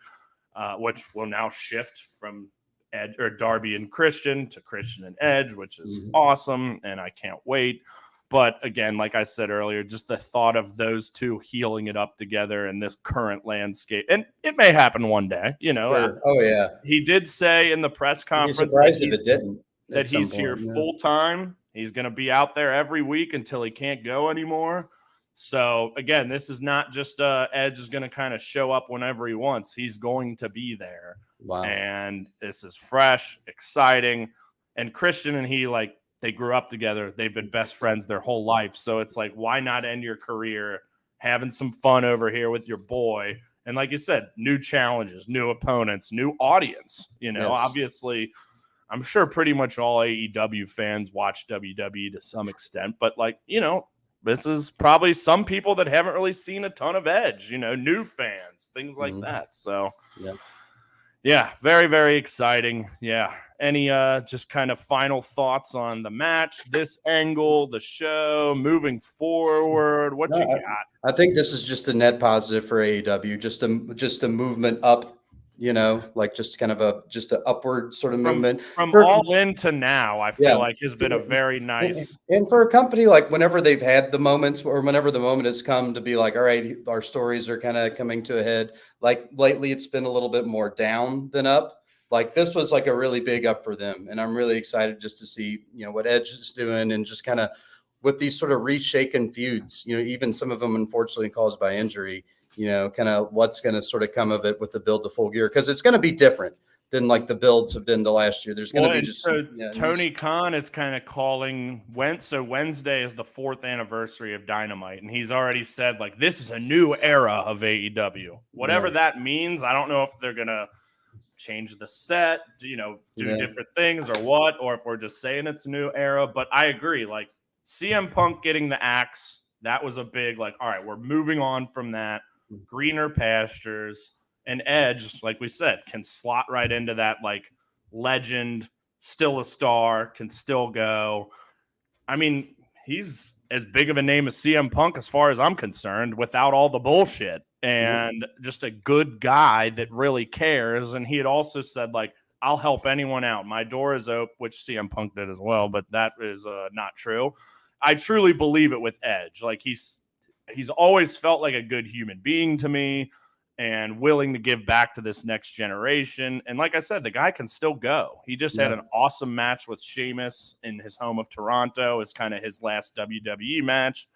Which will now shift from Edge or Darby and Christian to Christian and Edge, which is awesome, and I can't wait. But again, like I said earlier, just the thought of those two healing it up together in this current landscape, and it may happen one day, Sure. He did say in the press conference that he's here full time. He's going to be out there every week until he can't go anymore. So, again, this is not just Edge is going to kind of show up whenever he wants. He's going to be there. Wow. And this is fresh, exciting. And Christian and he, like, they grew up together. They've been best friends their whole life. So it's like, why not end your career having some fun over here with your boy? And like you said, new challenges, new opponents, new audience. Obviously, I'm sure pretty much all AEW fans watch WWE to some extent. But, like, this is probably some people that haven't really seen a ton of Edge, new fans, things like that. So, very, very exciting. Yeah. Any just kind of final thoughts on the match, this angle, the show, moving forward? What you got? I think this is just a net positive for AEW, just a movement up. Like just kind of an upward sort of movement from All In to now. I feel like has been a very nice. And for a company, like whenever they've had the moments or whenever the moment has come to be like, all right, our stories are kind of coming to a head. Like lately, it's been a little bit more down than up. Like this was like a really big up for them, and I'm really excited just to see what Edge is doing and just kind of with these sort of reshaken feuds. Even some of them unfortunately caused by injury. Kind of what's going to sort of come of it with the build to full gear, because it's going to be different than like the builds have been the last year. There's going to be just Tony Khan is kind of calling Wednesday is the 4th anniversary of Dynamite, and he's already said like this is a new era of AEW. Whatever that means, I don't know if they're going to change the set, do different things or what, or if we're just saying it's a new era. But I agree, like CM Punk getting the axe, that was a big like, all right, we're moving on from that. Greener pastures, and Edge, like we said, can slot right into that like legend, still a star, can still go. I mean, he's as big of a name as CM Punk as far as I'm concerned, without all the bullshit, and just a good guy that really cares. And he had also said like, I'll help anyone out. My door is open, which CM Punk did as well, but that is not true. I truly believe it with Edge. Like he's always felt like a good human being to me and willing to give back to this next generation. And like I said, the guy can still go. He just had an awesome match with Sheamus in his home of Toronto. It's kind of his last WWE match.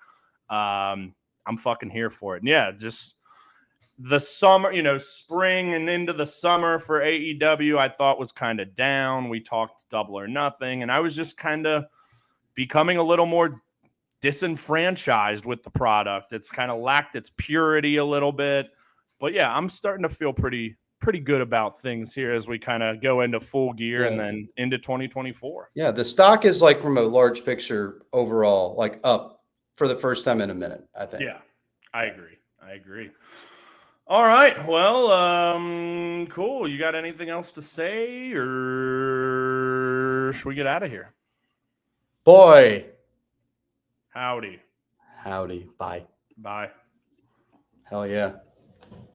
I'm fucking here for it. And yeah, just the summer, spring and into the summer for AEW, I thought was kind of down. We talked Double or Nothing, and I was just kind of becoming a little more disenfranchised with the product. It's kind of lacked its purity a little bit. But yeah, I'm starting to feel pretty good about things here as we kind of go into full gear and then into 2024. Yeah, the stock is like from a large picture overall, like up for the first time in a minute, I think. Yeah, I agree. All right. Well, cool. You got anything else to say, or should we get out of here? Boy. Howdy. Bye. Bye. Hell yeah.